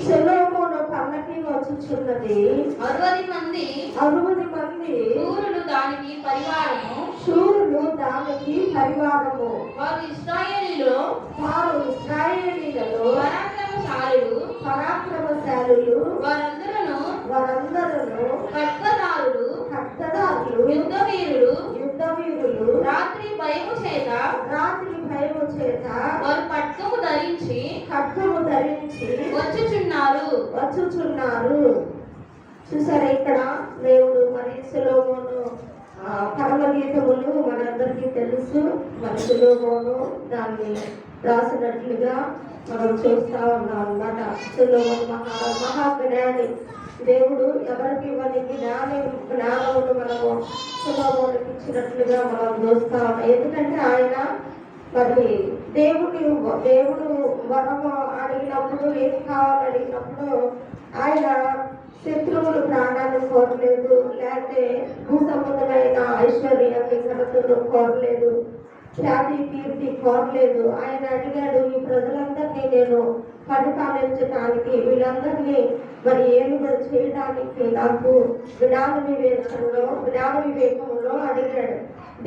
సొలొమోను పల్లకి వచ్చుచున్నది. 60 మంది శూరులు దానికి పరివారము. వారు ఇశ్రాయేలీలలో పరాక్రమశాలులు వారందరూ ఖడ్గదారులు యుద్ధ వీరులు. రాత్రి భయము చేత వారు ఖడ్గము ధరించి వచ్చుచున్నారు. చూసారా, ఇక్కడ దేవుడు మరి సొలొమోను పరమగీతములు మనందరికీ తెలుసు. మరి సొలొమోను దాన్ని రాసినట్లుగా మనం చూస్తా ఉన్నాం అన్నమాట. సొలొమోను మహాజ్ఞాని. దేవుడు ఎవరికి ఇవ్వని జ్ఞానమును మనము సొలొమోనుకి ఇచ్చినట్లుగా మనం చూస్తా ఉన్నాం. ఎందుకంటే ఆయన మరి దేవుడు వరము అడిగినప్పుడు, ఏం కావాలని అడిగినప్పుడు ఆయన శత్రువులు ప్రాణాలను కోరలేదు, లేకపోతే భూసంబంధమైన ఐశ్వర్యాన్ని ఘనతను కోరలేదు, ఖ్యాతి కీర్తి కోరలేదు. ఆయన అడిగాడు, ఈ ప్రజలందరినీ నేను పరిపాలించడానికి, వీళ్ళందరినీ మరి ఏలుబడి చేయడానికి నాకు జ్ఞాన వివేకంలో అడిగాడు.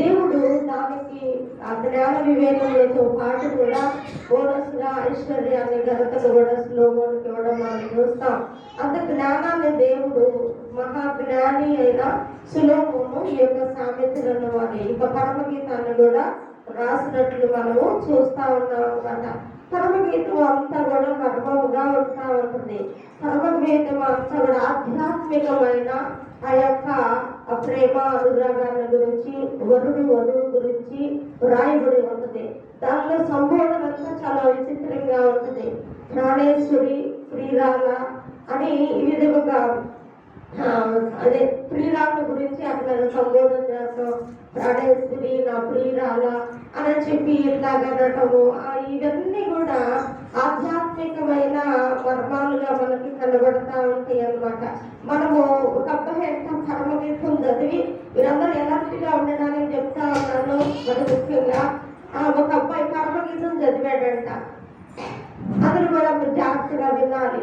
దేవుడు దానికి ఆ జ్ఞాన వివేకములతో పాటు కూడా బోనస్గా ఐశ్వర్యాన్ని ఘనతను కూడా సొలొమోనుకి ఇవ్వడం మనం చూస్తాం. అంత జ్ఞానాన్ని దేవుడు మహాజ్ఞాని అయిన సొలొమోను ఈ యొక్క సామెతలను అని ఇక పరమగీతాన్ని కూడా రాసినట్లు మనము చూస్తా ఉన్నాం అన్నమాట. పరమగీతం అంతా కూడా మర్మముగా ఉంటా ఉంటుంది. పరమగీతం అంతా కూడా ఆధ్యాత్మికమైన ఆ యొక్క ప్రేమ అనురాగాల గురించి, వరుడు వధువు గురించి రాయబడి ఉంటుంది. దానిలో సంబోధన అంతా చాలా విచిత్రంగా ఉంటుంది. ప్రాణేశ్వరి, ప్రియురాల అని ఈ విధముగా అదే ప్రియురాల గురించి అట్లా సంబోధన చేస్తాం. ప్రాణేశ్వరి, నా ప్రియురాల అని చెప్పి ఇట్లాగా అనటము, ఇవన్నీ కూడా ఆధ్యాత్మికమైన మర్మాలుగా మనకి కనబడతా ఉంటాయి అన్నమాట. మనము ఒక అబ్బాయి ఎంత పరమగీతం చదివి వీరందరూ ఎలాంటిగా ఉండడానికి చెప్తా ఉన్నాను. మరి ముఖ్యంగా ఒక అబ్బాయి పరమగీతం చదివాడంట. అతను కూడా జాగ్రత్తగా వినాలి.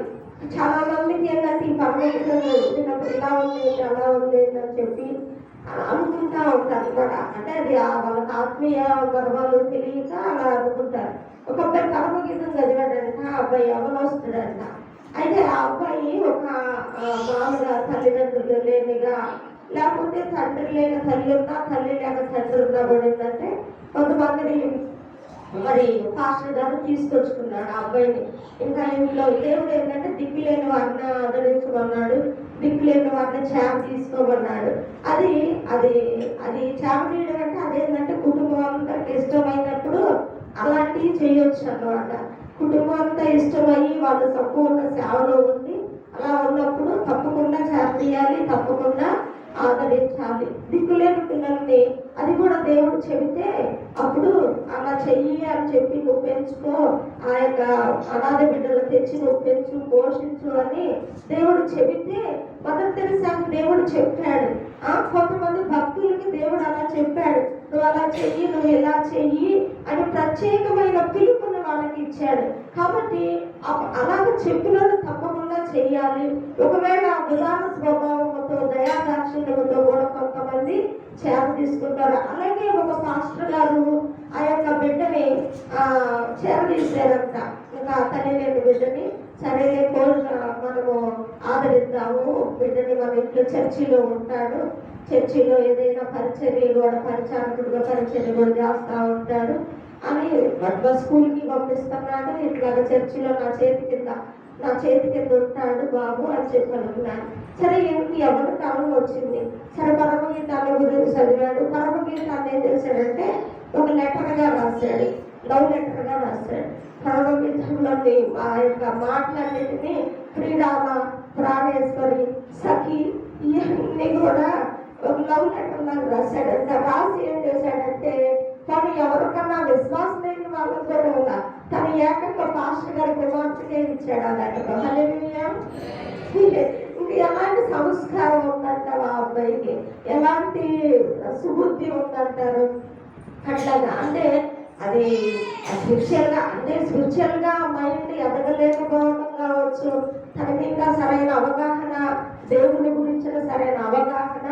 చాలా మందికి ఏంటంటే ఈ పరమగీతం చదివినప్పుడు ఇలా ఉంది, అలా ఉంది అని చెప్పి అనుకుంటా ఉంటారు కూడా. అంటే అది వాళ్ళకి ఆత్మీయ గర్వాలు తెలియక అలా అనుకుంటారు. ఒక అబ్బాయి పరమగీతం చదివాడంట. ఆ అబ్బాయి అవనొస్తాడంట. అయితే ఆ అబ్బాయి ఒక మామూలుగా తల్లిదండ్రులు లేనిగా, లేకపోతే తండ్రి లేక తల్లి ఉన్నా, తల్లి లేక తండ్రి ఉన్నా పడిందంటే కొంతమందిని మరి పాస్టర్ గారు తీసుకొచ్చుకున్నాడు ఆ అబ్బాయిని. ఇంకా ఇంట్లో దేవుడు ఏంటంటే దిక్కు లేని వారిని ఆదరించమన్నాడు, దిక్కు లేని వారిని చేప తీసుకోమన్నాడు. అది అది అది చేప తీయడం అంటే అదేంటంటే కుటుంబం అందరికి ఇష్టమైనప్పుడు అలాంటివి చేయొచ్చు అన్నమాట. కుటుంబం అంతా ఇష్టమయ్యి వాళ్ళు సంపూర్ణ సేవలో ఉండి అలా ఉన్నప్పుడు తప్పకుండా చేప తీయాలి, తప్పకుండా ఆదరించాలి. దిక్కులేని పిల్లల్ని అది కూడా దేవుడు చెబితే అప్పుడు అలా చెయ్యి అని చెప్పి నువ్వు పెంచుకో, ఆ యొక్క అనాథ బిడ్డలు తెచ్చి నువ్వు పెంచు, పోషించు అని దేవుడు చెబితే మదర్ తెరెసాకి దేవుడు చెప్పాడు. కొంతమంది భక్తులకి దేవుడు అలా చెప్పాడు, నువ్వు అలా చెయ్యి, నువ్వు ఇలా చెయ్యి అని ప్రత్యేకమైన పిలుపుని వాళ్ళకి ఇచ్చాడు. కాబట్టి అలాగ చెప్పినది తప్పకుండా చెయ్యాలి. ఒకవేళ ఉదాహరణ స్వభావంతో, దయాదాక్షిణ్యంతో కూడా కొంతమంది చేప తీసుకుంటారు. అలాగే ఒక పాస్టర్ గారు ఆ యొక్క బిడ్డని చేప తీసారంట. ఇంకా తల్లి లేని బిడ్డని సరేలే మనము ఆదరిద్దాము, బిడ్డని మన ఇంట్లో చర్చిలో ఉంటాడు, చర్చిలో ఏదైనా పరిచర్య కూడా పరిచారకుడుగా పరిచర్య కూడా చేస్తూ ఉంటాడు అని స్కూల్కి పంపిస్తున్నాడు. ఇట్లాగా చర్చిలో నా చేతి కింద ఉంటాడు బాబు అని చెప్పి అనుకున్నాను. సరే ఎవరి కాలం వచ్చింది. సరే పరమగీతాల గురించి చదివాడు. పరమగీతాన్ని ఏం చేశాడంటే ఒక లెటర్గా రాశాడు, లవ్ లెటర్గా రాశాడు. పరమగీతంలోని ఆ యొక్క మాటలన్నిటినీ ప్రియురాల, ప్రాణేశ్వరి, సఖి ఇవన్నీ కూడా ఒక లవ్ లెటర్ లాగా రాశాడంట. రాసి ఏం చేశాడంటే తను ఎవరికన్నా విశ్వాసం లేని వాళ్ళకు కూడా తను ఏకంగా పాస్టర్ గారి కుమార్తెకే ఇచ్చాడు ఆ లెటర్. హల్లెలూయా. ఎలాంటి సంస్కారం ఉందంటారు ఆ అబ్బాయికి, ఎలాంటి సుబుద్ధి ఉందంటారు. అట్లాగా అంటే అది స్పిరిచువల్గా మైండ్ ఎదగలేకపోవడం కావచ్చు, అవగాహన, దేవుని గురించిన సరైన అవగాహన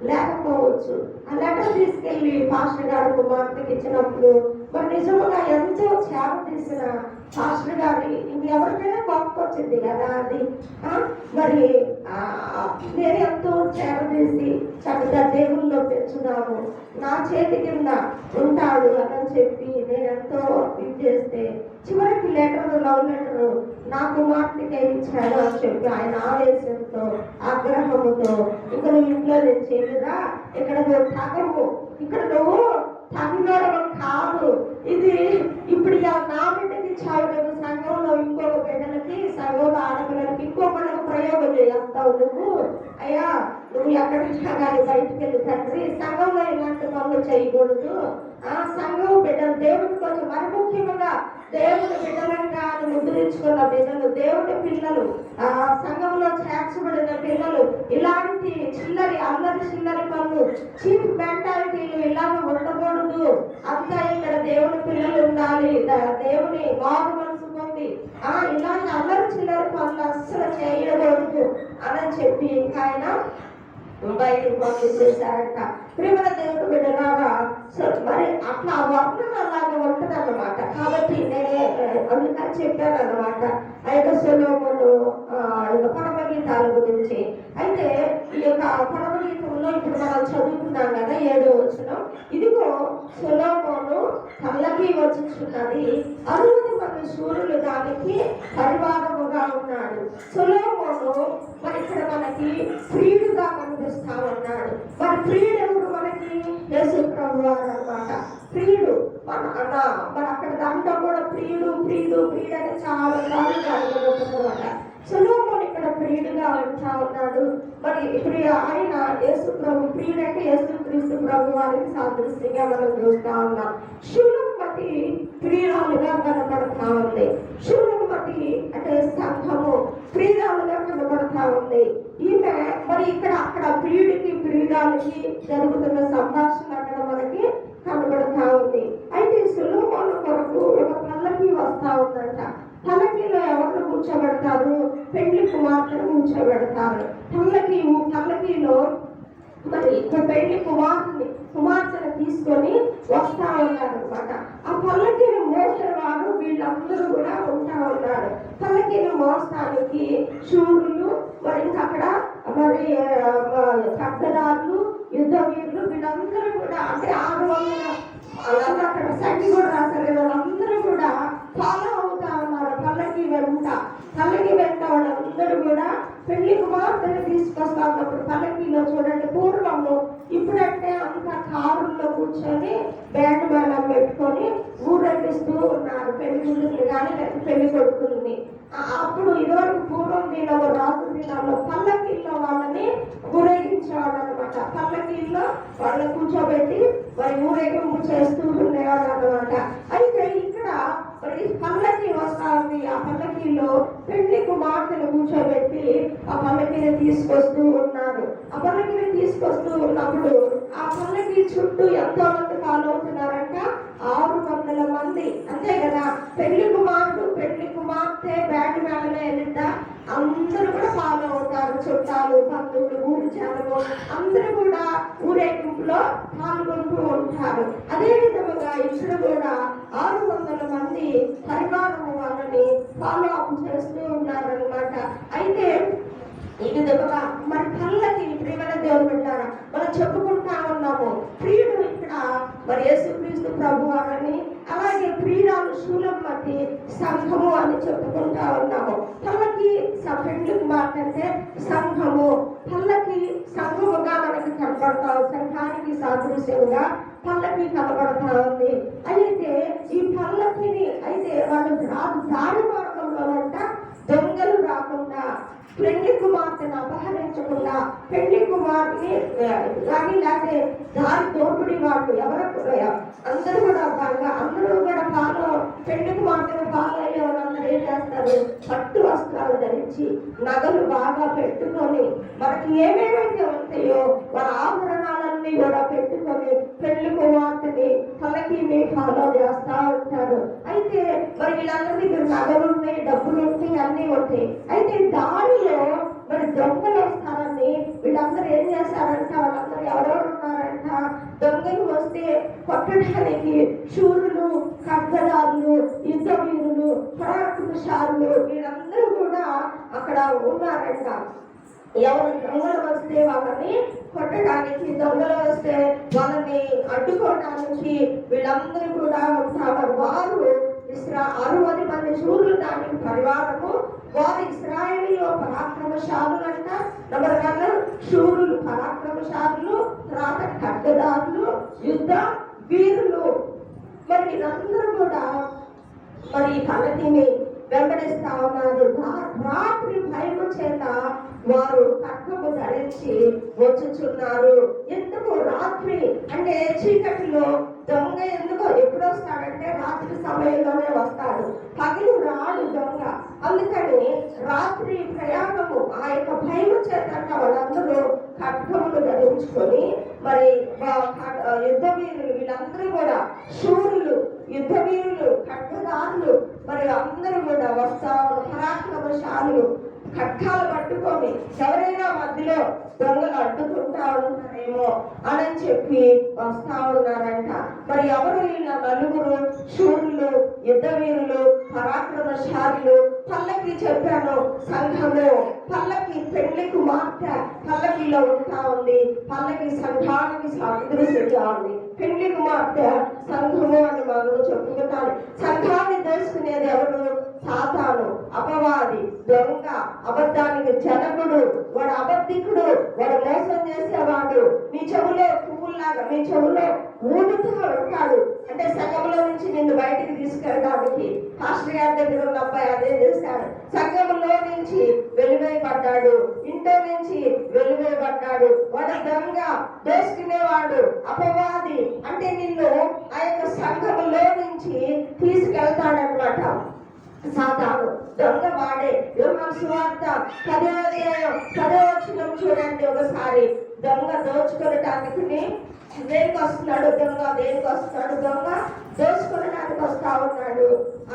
లేకపోవచ్చు. ఆ లెటర్ తీసుకెళ్లి పాస్టర్ గారు కుమార్తెకి ఇచ్చినప్పుడు మరి నిజంగా ఎంతో సేవ చేసిన పాస్టర్ గారి ఎవరికైనా కోపకొచ్చింది కదా అది. మరి నేను ఎంతో సేవ చేసి చక్కగా దేవుల్లో పెంచుదాము, నా చేతి కింద ఉంటాడు అని చెప్పి నేను ఎంతో ఇది చేస్తే చివరికి లవ్ లెటరు నా కుమార్తెకే ఇచ్చాడు అని చెప్పి ఆయన ఆవేశంతో ఆగ్రహముతో ఇక నువ్వు ఇంట్లో తెచ్చేదిరా, ఇక్కడ నువ్వు తగవు, ఇక్కడ నువ్వు తగినోడము కాదు, ఇది ఇప్పుడు నా బిడ్డకి ఇచ్చావు, సంఘంలో ఇంకొక బిడ్డలకి, సంఘంలో ఆడపిల్లలకి ఇంకొకళ్ళకి ప్రయోగం చేస్తావు నువ్వు. అయ్యా నువ్వు ఎక్కడికి కానీ బయటికి వెళ్ళి తండ్రి, సంఘంలో ఇలాంటి పనులు చేయకూడదు. సంఘం బిడ్డలు దేవుడి కోసం, మరి ముఖ్యంగా దేవుడి బిడ్డలంగా ముద్రించుకున్న బిడ్డలు, దేవుడి పిల్లలు, సంఘంలో చేర్చబడిన పిల్లలు ఇలాంటి చిల్లరి పనులు, చీప్ మెంటాలిటీలు ఇలాగ ఉండకూడదు. అంతా ఇక్కడ దేవుడి పిల్లలు ఉండాలి, దేవుని మారు మనసు పొంది ఇలాంటి చిల్లరి పనులు అస్సలు చేయకూడదు అని చెప్పి ఇంకా ఆయన బయటకు పంపించేశారంట. ప్రేమల దేవుడు బిడ్డలాగా మరి అట్లా వర్ణన అలాగా ఉంటుంది అన్నమాట. కాబట్టి నేనే అందుకని చెప్పాను అన్నమాట ఆ యొక్క సొలొమోను పరమ గీతాల గురించి. అయితే ఈ యొక్క పరమ గీతంలో ఇప్పుడు మనం చదువుకున్నాం కదా 7వ వచనం, ఇదిగో సొలొమోను కళ్ళకి వచ్చుచున్నది, 60 మంది శూరులు దానికి పరివారముగా ఉన్నాడు. సొలొమోను మరి ఇక్కడ మనకి ప్రియుడుగా కనిపిస్తా ఉన్నాడు. మరి ప్రియుడు ఎవరు మనకి? యేసు ప్రభువారు అన్నమాట. ప్రియుడు మరి అక్కడ దాంట్లో కూడా ప్రియుడు అని చాలా సార్లు కనుగొంటున్నమాట. సొలొమోను ఇక్కడ ప్రియుడుగా ఉంటా ఉన్నాడు. మరి ఇప్పుడు ఆయన యేసు ప్రభు ప్రియుడు అంటే యేసు క్రీస్తు ప్రభు వారికి సాదృశ్యంగా మనం చూస్తా ఉన్నాం. శూలమ్మతి ప్రియురాలుగా కనబడతా ఉంది. శూలమ్మతి అంటే సంఘము ప్రియురాలుగా కనబడతా ఉంది. ఈమె మరి అక్కడ ప్రియుడికి ప్రియురాలకి జరుగుతున్న సంభాషణ అక్కడ మనకి కనబడతా ఉంది. అయితే సొలొమోను కొరకు ఒక పల్లకి వస్తా ఉందంట. పల్లకీలో ఎవరు కూర్చోబెడతారు? పెళ్లి కుమార్తెను కూర్చోబెడతారు. పల్లకీలో మరి పెళ్లి కుమార్తెను తీసుకొని వస్తా ఉన్నారు అనమాట. ఆ పల్లకీని మోసేవారు వీళ్ళందరూ కూడా ఉంటా ఉన్నారు. పల్లకీని మోస్తానికి శూరులు, మరి అక్కడ మరి ఖడ్గదారులు, యుద్ధ వీరులు వీళ్ళందరూ కూడా అంటే 600 అక్కడ సంఖ్య కూడా రాశారు. వాళ్ళందరూ కూడా ఫాలో అవుతా ఉన్నారు పల్లకి వెంట వాళ్ళందరూ కూడా పెళ్లి కుమార్తెను తీసుకొస్తా ఉన్నప్పుడు పల్లకీలో చూడండి, పూర్వము ఇప్పుడంటే అంత కారుల్లో కూర్చొని బ్యాండ్ మేళం పెట్టుకొని ఊరేగిస్తూ ఉన్నారు పెళ్లి కూతుర్ని కానీ పెళ్లి కొడుకుల్ని. అప్పుడు ఇదివరకు పూర్వం దినాల్లో రాసు దినాల్లో పల్లకీల్లో వాళ్ళని ఊరేగించేవాడు అనమాట. పల్లకీల్లో వాళ్ళని కూర్చోబెట్టి మరి ఊరేగింపు చేస్తూ ఉండేవాడు అనమాట. అయితే ఇక్కడ మరి పల్లకి వస్తా ఉంది. ఆ పల్లకీలో పెళ్లి కుమార్తెను కూర్చోబెట్టి ఆ పల్లకీని తీసుకొస్తూ ఉన్నారు. ఆ పల్లకీని తీసుకొస్తూ ఉన్నప్పుడు ఆ పల్లకి చుట్టూ ఎంతో మంది ఫాలో అవుతున్నారంట, 600 మంది. అంతే కదా, పెళ్లి కుమారుడు పెళ్లి కుమార్తె బ్యాండ్ మేళమే వెళ్ళిద్దా అందరూ కూడా ఫాలో అవుతారు. చుట్టాలు, బంధువులు, ఊరి జనము అందరూ కూడా ఊరేగింపులో పాల్గొంటూ ఉంటారు. అదే విధముగా ఇక్కడ కూడా 600 మంది పరివారము వాళ్ళని ఫాలో అప్ చేస్తూ ఉన్నారనమాట. అయితే ఈ విధముగా మరి పల్లకి ప్రియమైన దేవుడు పెట్టారా మనం చెప్పుకుంటా ఉన్నాము. ప్రియుడు ఇక్కడ మరి యేసుక్రీస్తు ప్రభువారని, అలాగే ప్రియురాలు శూలమ్మతి సంఘము అని చెప్పుకుంటా ఉన్నాము. పల్లకి పెళ్లి కుమార్తె సంఘము, పల్లకి సంఘముగా మనకి కనబడతా, సంఘానికి సాదృశ్యంగా పల్లకి కనబడతా ఉంది. అయితే ఈ పల్లకిని అయితే వాళ్ళు దారి మార్గంలోనంట దొంగలు రాకుండా, పెళ్లి కుమార్తెను అపహరించకుండా, పెళ్లి కుమార్తెని కానీ లేకపోతే దారి దోపిడి వాళ్ళు ఎవరు అందరూ కూడా అందరూ కూడా పెళ్లి కుమార్తెను ఫాలో అయ్యే వాళ్ళందరూ ఏం చేస్తారు? పట్టు వస్త్రాలు ధరించి నగలు బాగా పెట్టుకొని మనకి ఏమేమైతే ఉంటాయో వాళ్ళ ఆభరణాలన్నీ కూడా పెట్టుకొని పెళ్లి కుమార్తెని పల్లకీని ఫాలో చేస్తా ఉంటారు. అయితే మరి వీళ్ళందరి దగ్గర నగలు ఉంటాయి, డబ్బులు ఉంటాయి, అన్నీ ఉంటాయి. అయితే దారిలో మరి దొంగలు వస్తారని వీళ్ళందరూ ఏం చేశారంట, వాళ్ళందరూ ఎవరెవరు ఉన్నారంట, దొంగలు వస్తే కొట్టడానికి శూరులు, ఖడ్గదారులు, యుద్ధ వీరులు, పరాక్రమశాలులు వీళ్ళందరూ కూడా అక్కడ ఉన్నారంట. ఎవరు దొంగలు వస్తే వాళ్ళని కొట్టడానికి, దొంగలు వస్తే వాళ్ళని అడ్డుకోవడానికి వీళ్ళందరూ కూడా ఉంటారు. వారు 60 మంది శూరులు దానికి పరివారము, వారు ఇశ్రాయేలీయుల పరాక్రమశాలులు అంట. నెంబర్ 1 శూరులు, పరాక్రమశాలులు, తర్వాత ఖడ్గదారులు, యుద్ధ వీరులు. మరి వీళ్ళందరూ కూడా మరి పల్లకిని వెంబడిస్తా ఉన్నారు. రాత్రి భయము చేత వారు ఖడ్గము ధరించి వచ్చుచున్నారు. ఎందుకు రాత్రి అంటే చీకటిలో దొంగ ఎందుకు ఎప్పుడు వస్తాడంటే రాత్రి సమయంలోనే వస్తాడు, పగలు రాడు దొంగ. అందుకని రాత్రి ప్రయాణము ఆ యొక్క భయము చేత వాళ్ళందరూ ఖడ్గములు ధరించుకొని మరి యుద్ధ వీరులు వీళ్ళందరూ కూడా శూరులు, యుద్ధ వీరులు, ఖడ్గదారులు మరి అందరూ కూడా వస్తా పరాక్రమశాలులు ఖడ్గాలు పట్టుకొని ఎవరైనా మధ్యలో దొంగలు అడ్డుకుంటా ఉన్నారేమో అని చెప్పి వస్తా ఉన్నారంట. మరి ఎవరు వీళ్ళ నలుగురు శూరులు, యుద్ధ వీరులు, పరాక్రమశాలులు? పల్లకి చెప్పాను, సంఘము పల్లకి పెళ్లి కుమార్తె పల్లకిలో ఉంటా ఉంది. పల్లకి సంఘానికి సాదృశ్యంగా ఉంది. పెళ్లి కుమార్తె సంఘము అని మనం చెప్పుకుంటారు. సంఘాన్ని తెలుసుకునేది ఎవరు? సాతాను, అపవాది, దొంగ, అబద్ధానికి జనకుడు, వాడు అబద్ధికుడు, వాడు మోసం చేసేవాడు. మీ చెవులో పువ్వులాగా మీ చెవులో ఊడుతూ ఉంటాడు. అంటే సంఘంలో నుంచి నిన్ను బయటికి తీసుకెళ్ళడానికి పాస్టర్ గారి దగ్గర ఉన్న అబ్బాయి అదే చేశాడు. సంఘంలో నుంచి వెలువేయబడ్డాడు, ఇంట్లో నుంచి వెలువేయబడ్డాడు. వాడు దొంగ, దోసుకునేవాడు, అపవాది. అంటే నిన్ను ఆ యొక్క సంఘంలో నుంచి తీసుకెళ్తాడనమాట సాతాను. దొంగ వాడే. యోహాను సువార్త 10వ అధ్యాయం 10వ వచనం చూడండి ఒకసారి. దొంగ దోచుకోవడానికి దేనికి వస్తున్నాడు? దొంగ దేనికి వస్తున్నాడు? దొంగ దోచుకోవడానికి వస్తా ఉన్నాడు.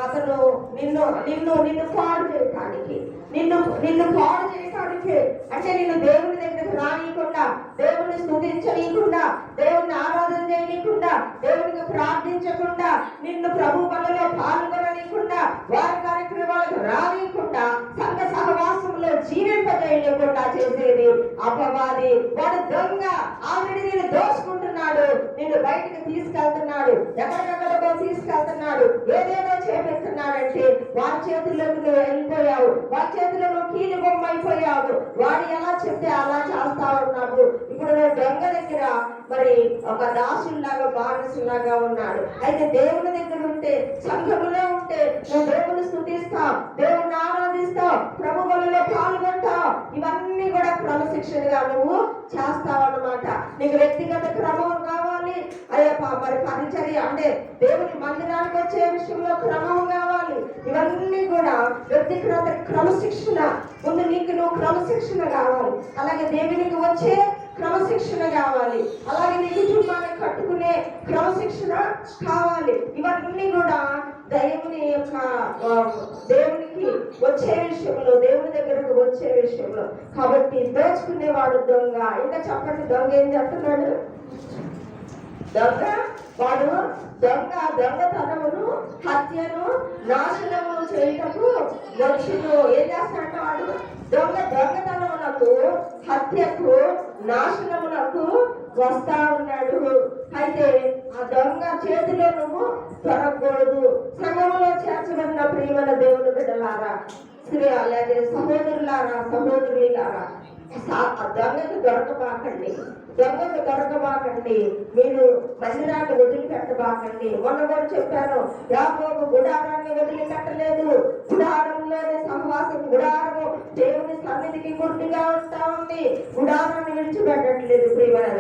అతను నిన్ను నిన్ను నిన్ను పాడు చేయటానికి, నిన్ను పాడు చేయటానికి, అంటే నిన్ను దేవుని దగ్గరకు రానియకుండా, దేవుని స్తుతించనీయకుండా, దేవుని ఆరాధన చేయనీయకుండా, దేవునికి ప్రార్థించకుండా, నిన్ను ప్రభు పనులలో పాల్గొననీయకుండా, వారి కార్యక్రమాలకు రానియకుండా, సంఘ సహవాసంలో జీవింపజేయకుండా చేసేది అపవాది. వాడు దొంగ. ఆల్రెడీ నేను దోచుకుంటున్నాడు, నిన్ను బయటకు తీసుకెళ్తున్నాడు, ఎక్కడికక్కడికో తీసుకెళ్తున్నాడు, ఏదేదో చేపిస్తున్నాడంటే వారి చేతుల్లోకి నువ్వు వెళ్ళిపోయావు, వారి చేతిలో నువ్వు కీలు బొమ్మ అయిపోయావు. వాడు ఎలా చెప్తే అలా చేస్తా ఉన్నావు. ఇప్పుడు నువ్వు దొంగ దగ్గర మరి ఒక దాసుల్లాగా బానిసలాగా ఉన్నాడు. అయితే దేవుని దగ్గర ఉంటే, సంఘములో ఉంటే నువ్వు దేవుని స్తుతిస్తావు, దేవుని ఆరాధిస్తావు, ప్రభు బలిలో పాల్గొంటావు. ఇవన్నీ కూడా క్రమశిక్షణగా నువ్వు చేస్తావు అన్నమాట. నీకు వ్యక్తిగత క్రమం కావాలి, అయ్యప్ప మరి పరిచర్య అంటే దేవుని మందిరానికి వచ్చే విషయంలో క్రమం కావాలి. ఇవన్నీ కూడా వ్యక్తిగత క్రమశిక్షణ. ముందు నీకు నువ్వు క్రమశిక్షణ కావాలి, అలాగే దేవునికి వచ్చే క్రమశిక్షణ కావాలి, అలాగే నీ కుటుంబాన్ని కట్టుకునే క్రమశిక్షణ కావాలి. ఇవన్నీ కూడా దేవుని యొక్క దేవునికి వచ్చే విషయంలో, దేవుని దగ్గరకు వచ్చే విషయంలో. కాబట్టి దోచుకునేవాడు దొంగ. ఇంకా చెప్పండి, దొంగ ఏం చెప్తున్నాడు? దొంగ వాడు దొంగతనమును, హత్యను, నాశనమును చేయటకు వచ్చును. ఏం చేస్తాడంటే వాడు దొంగతనమునకు, హత్యకు, నాశనమునకు వస్తా ఉన్నాడు. అయితే ఆ దొంగ చేతిలో నువ్వు దొరకకూడదు. సంఘములో చేర్చబడిన ప్రియమైన దేవుని బిడ్డలారా, స్త్రీ అలాగే సహోదరులారా, సహోదరులారా, దొంగకు దొరకబాకండి. మీరు మందిరాన్ని వదిలిపెట్టబాకండి. మొన్న కూడా చెప్పాను, యాకోబు గుడారాన్ని వదిలిపెట్టలేదు. గుడారంలోనే సహవాసం, గుడారము దేవుని సన్నిధికి గుర్తుగా ఉంటా ఉంది. గుడారాన్ని విడిచిపెట్టట్లేదు. ప్రియమైన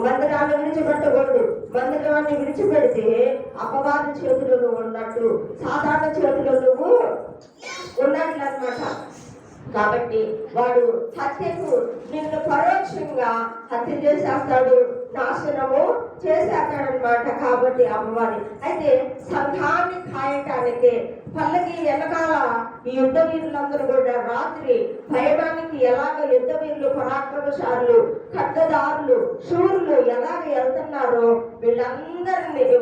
మందిరాన్ని విడిచిపెట్టకూడదు. మందిరాన్ని విడిచిపెడితే అపవాది చేతులు నువ్వు ఉన్నట్టు, సాధారణ చేతులు నువ్వు ఉన్నట్లు అన్నమాట. కాబట్టి వాడు హత్యకు నిన్ను పరోక్షంగా హత్య చేసేస్తాడు, నాశనము చేసేస్తాడనమాట. కాబట్టి అమ్మవారి అయితే సంఘాన్ని కాయటానికి పల్లకి వెనకాల ఈ యుద్ధ వీరులందరూ కూడా రాత్రి భయడానికి ఎలాగ పరాక్రమశాలులు, ఖడ్గదారులు, శూరులు ఎలాగ వెళ్తున్నారో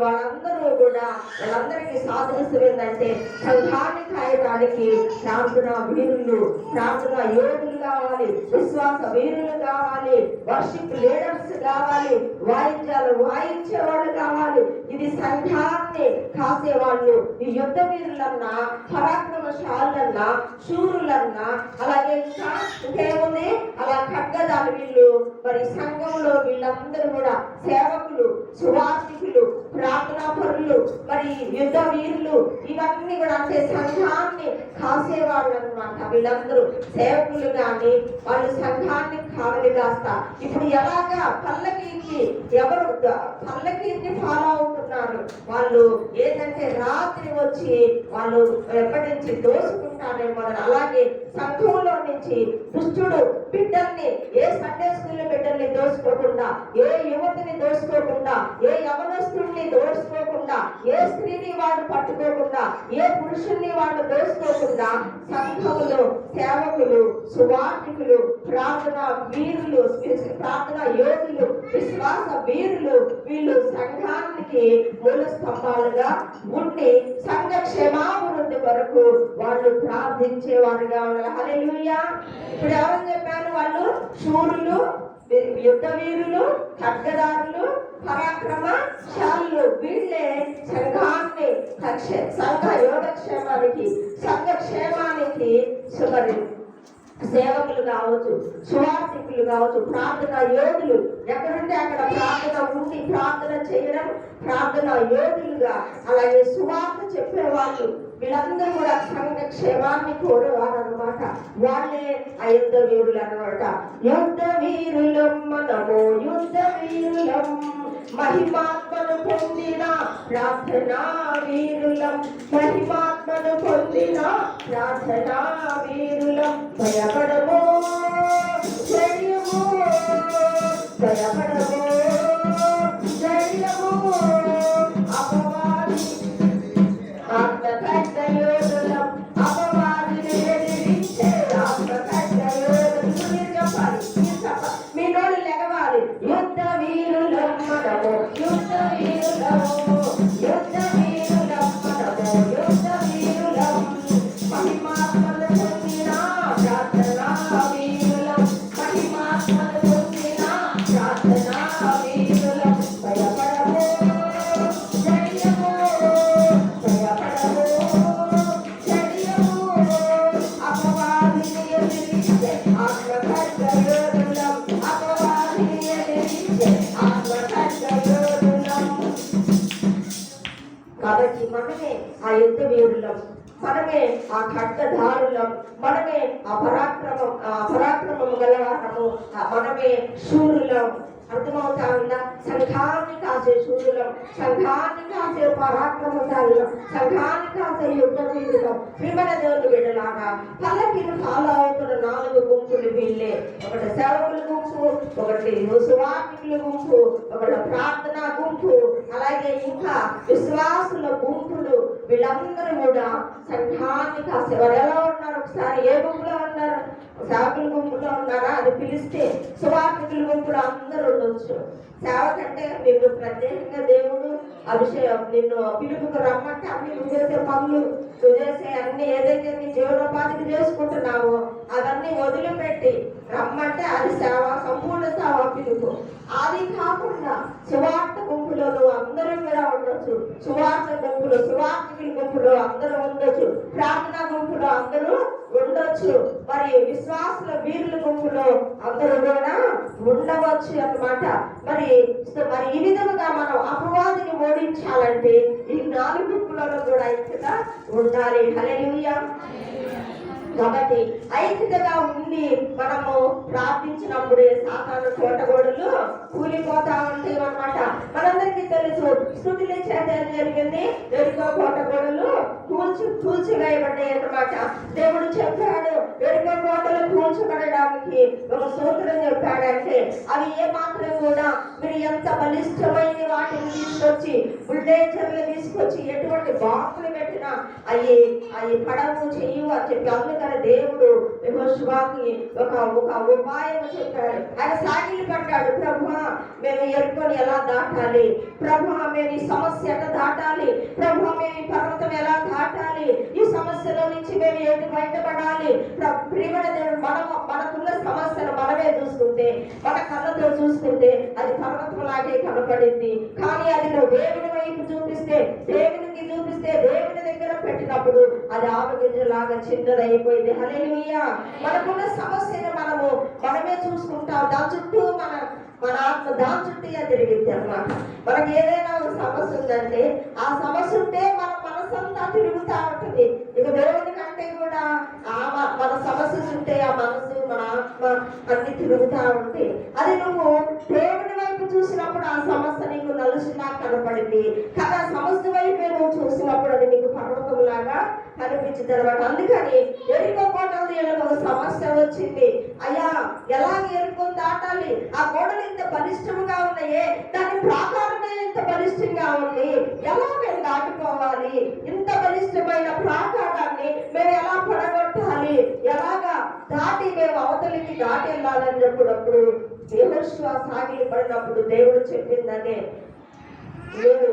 వాళ్ళందరూ కూడా వాళ్ళందరికీ సాదృశ్యం ఏంటంటే సంఘాన్ని కాయడానికి ప్రార్థన వీరులు, ప్రార్థన యోధులు కావాలి, విశ్వాస వీరులు కావాలి, వర్షిప్ లీడర్స్ కావాలి, వాయిద్యాలు వాయించేవాళ్ళు కావాలి. ఇది సంఘాన్ని కాసేవాళ్ళు. ఈ యుద్ధ వీరులన్నా, పరాక్రమశాలన్నా, శూరులన్నా, అలాగే ఇంకేముంది అలా ఖడ్గదాలు వీళ్ళు. మరి సంఘంలో వీళ్ళందరూ కూడా సేవకులు, సువార్థికులు, ప్రార్థనా పరులు, మరి యుద్ధ వీరులు, ఇవన్నీ కూడా అంటే సంఘాన్ని కాసేవాళ్ళు అనమాట. వీళ్ళందరూ సేవకులు కానీ వాళ్ళు సంఘాన్ని కావలి కాస్తా. ఇప్పుడు ఎలాగా పల్లకీకి ఎవరు పల్లకీని ఫాలో అవుతున్నారు వాళ్ళు ఏంటంటే రాత్రి వచ్చి వాళ్ళు ఎప్పటి నుంచి దోసుకుంటారేమో. అలాగే సంఘంలో నుంచి దుష్టుడు బిడ్డల్ని, ఏ సండే స్కూల్ బిడ్డల్ని దోసుకోకుండా, ఏ యువతిని దోసుకోకుండా, ఏ యవనస్తుల్ని దోసుకోకుండా, ఏ స్త్రీని వాడు పట్టుకోకుండా, ఏ పురుషుల్ని వాడు దోసుకోకుండా సంఘములో సేవకులు, సువార్థికులు, ప్రార్థన వీరులు, ప్రార్థన యోధులు, విశ్వాస వీరులు వీళ్ళు సంఘానికి మూల స్తంభాలుగా ఉండి సంఘ క్షేమాభివృద్ధి వరకు వాళ్ళు ప్రార్థించేవారుగా ఉండాలి. హల్లెలూయా. ఇప్పుడు ఎవరని చెప్పాను? వాళ్ళు శూరులు, యుద్ధ వీరులు, ఖడ్గదారులు, పరాక్రమశాలులు. వీళ్ళే సంఘాన్ని సంఘ యోగక్షేమానికి, సంఘ క్షేమానికి సేవకులు కావచ్చు, సువార్థికులు కావచ్చు, ప్రార్థన యోధులు. ఎక్కడుంటే అక్కడ ప్రార్థన ఉండి ప్రార్థన చేయడం ప్రార్థన యోధులుగా, అలాగే సువార్త చెప్పేవాళ్ళు వీళ్ళందరూ కూడా సంఘ క్షేమాన్ని కోరేవారు అనమాట. వాళ్ళే ఆ యుద్ధ వీరులు అనమాట. యుద్ధ వీరులం మనము, యుద్ధ వీరులం, మహిమాత్మను పొందిన ప్రార్థనా వీరులం, మహిమాత్మను పొందిన ప్రార్థనా వీరులం. భయపడము జయము, భయపడము జయము, అపవాది ఆత్మకట్ట యోధులం, అపవాదిని ఎదిరించే ఆత్మకట్ట యోధులు. మీరు చెప్పాలి, మీ నోళ్ళు లెగవాలి. యుద్ధ వీరులం మనము, యుద్ధ వీరులము, యుద్ధ వీరులం మనము, యుద్ధ వీరులం, మహిమాత్మను పొందిన ప్రార్థనా వీరులం, మహిమాత్మను పొందిన ప్రార్థనా వీరులం. భయపడము జయము, భయపడము జయము, అపవాదిని ఎదిరించే ఆత్మకట్ట యోధులం, అపవాదిని ఎదిరించే ఆత్మకట్ట యోధులం. కాబట్టి మనమే ఆ యుద్ధ వీరులం, మనమే ఆ ఖడ్గధారులం, మనమే అపరాక్రమము గలవారము, మనమే శూరులం. అర్థమవుతా ఉందా? సంఘాన్ని కాసే శూరులం, సంఘాన్ని కాసే పరాక్రమశాలులం, సంఘాన్ని కాసే యుద్ధ వీరులం. ప్రియమైన దేవుని బిడ్డలాగా పల్లకిని ఫాలో అవుతున్న 4 గుంపులు వీళ్ళే. ఒకటి సేవకుల గుంపు, ఒకటి సువార్థికుల గుంపు, ఒకటి ప్రార్థనా గుంపు, అలాగే ఇంకా విశ్వాసుల గుంపులు. వీళ్ళందరూ కూడా సంఘాన్ని కాసేవారు. ఎలా ఉన్నారు? ఒకసారి ఏ గుంపులో ఉన్నారు? సేవకుల గుంపులో ఉన్నారా? అది పిలిస్తే సువార్థికుల గుంపులో అందరూ ఉండొచ్చు. సేవ కంటే నిన్ను ప్రత్యేకంగా దేవుడు అభిషేకం, నిన్ను పిలుపుకు రమ్మంటే అన్ని నువ్వు చేసే పనులు, నువ్వు చేసే అన్ని ఏదైతే నీ జీవనోపాధికి చేసుకుంటున్నావో అవన్నీ వదిలిపెట్టి రమ్మంటే అది సేవ, సంపూర్ణ సేవ పిలుపు. అది కాకుండా సువార్త గుంపులో నువ్వు అందరూ కూడా ఉండొచ్చు. సువార్త గుంపులో, సువార్తికుల గుంపులో అందరూ ఉండొచ్చు. ప్రార్థనా గుంపులో అందరూ ఉండొచ్చు. మరి విశ్వాసుల వీరుల గుంపులో అందరూ కూడా ఉండవచ్చు అన్నమాట. మరి ఈ విధముగా మనం అపవాదిని ఓడించాలంటే ఈ 4 గుంపులలో కూడా ఐక్యత ఉండాలి. హల్లెలూయా. కాబట్టి ఐక్యతగా ఉండి మనము ప్రార్థించినప్పుడే సాతాను కోటగోడలు కూలిపోతా ఉంటాయి అన్నమాట. మనందరికీ తెలుసు స్తుతుల చేత ఏం జరిగింది? ఎరుకో కోటగోడలు కూల్చివేయబడ్డాయి అన్నమాట. దేవుడు చెప్పాడు ఎరుకో కోటలు కూల్చబడడానికి ఒక సూత్రం చెప్పాడంటే అవి ఏ మాత్రం కూడా మీరు ఎంత బలిష్టమైన వాటిని తీసుకొచ్చి, బుల్డేజర్లు తీసుకొచ్చి, ఎటువంటి బాంబులు పెట్టినా అవి పడవు చెయ్యవు అని చెప్పి. అందుకని దేవుడు యెహోషువ నాకు ఒక ఉపాయం చెప్పాడు. ఆయన సాగిలి పడ్డాడు, ప్రభువా మేము ఎరుకొని ఎలా దాటాలి, ప్రభువా మేము ఈ సమస్య ఎలా దాటాలి, ప్రభువా మేము ఈ పర్వతం ఎలా దాటాలి, ఈ సమస్యలో నుంచి మేము ఏంటి బయటపడాలి. ప్రియమైన దేవుడు, మనకున్న సమస్యను మనమే చూసుకుంటే, మన కళ్ళతో చూసుకుంటే అది పర్వతం లాగే కనపడింది. కానీ అది నువ్వు దేవుని వైపు చూపిస్తే, దేవునికి చూపిస్తే, దేవుని దగ్గర పెట్టినప్పుడు అది ఆవగింజలాగా చిన్నదైపోయింది. హల్లెలూయా. మనకున్న సమస్యను మనమే చూసుకుంటాం. దాని చుట్టూ మన ఆత్మ దాని చుట్టూ తిరిగింది అన్నమాట. మనకి ఏదైనా ఒక సమస్య ఉందంటే ఆ సమస్య ఉంటే మన మనసంతా తిరుగుతూ ఉంటుంది. ఇక దేవుని కంటే కూడా మన సమస్య ఉంటే ఆ మనసు, మన ఆత్మ అన్ని తిరుగుతూ ఉంటే, అది నువ్వు దేవుని వైపు చూసినప్పుడు ఆ సమస్య నీకు నలుసులా కనపడింది. కానీ ఆ సమస్య వైపే నువ్వు చూసినప్పుడు అది నీకు పర్వతం లాగా కనిపించింది అనమాట. అందుకని ఎరుకో కోటలో ఒక సమస్య వచ్చింది. అయ్యా ఎలాగ ఎరుకొని దాటాలి, ఆ గోడలు ఇంత బలిష్టంగా ఉన్నాయే, దాని ప్రాకారమే ఇంత బలిష్టంగా ఉంది, ఎలా మేము దాటుకోవాలి, ఇంత బలిష్టమైన ప్రాకారాన్ని మేము ఎలా పడగొట్టాలి, ఎలాగా దాటి మేము అవతలికి దాటి వెళ్ళాలని చెప్పినప్పుడు యెహోషువ సాగిలి పడినప్పుడు దేవుడు చెప్పిందనే 7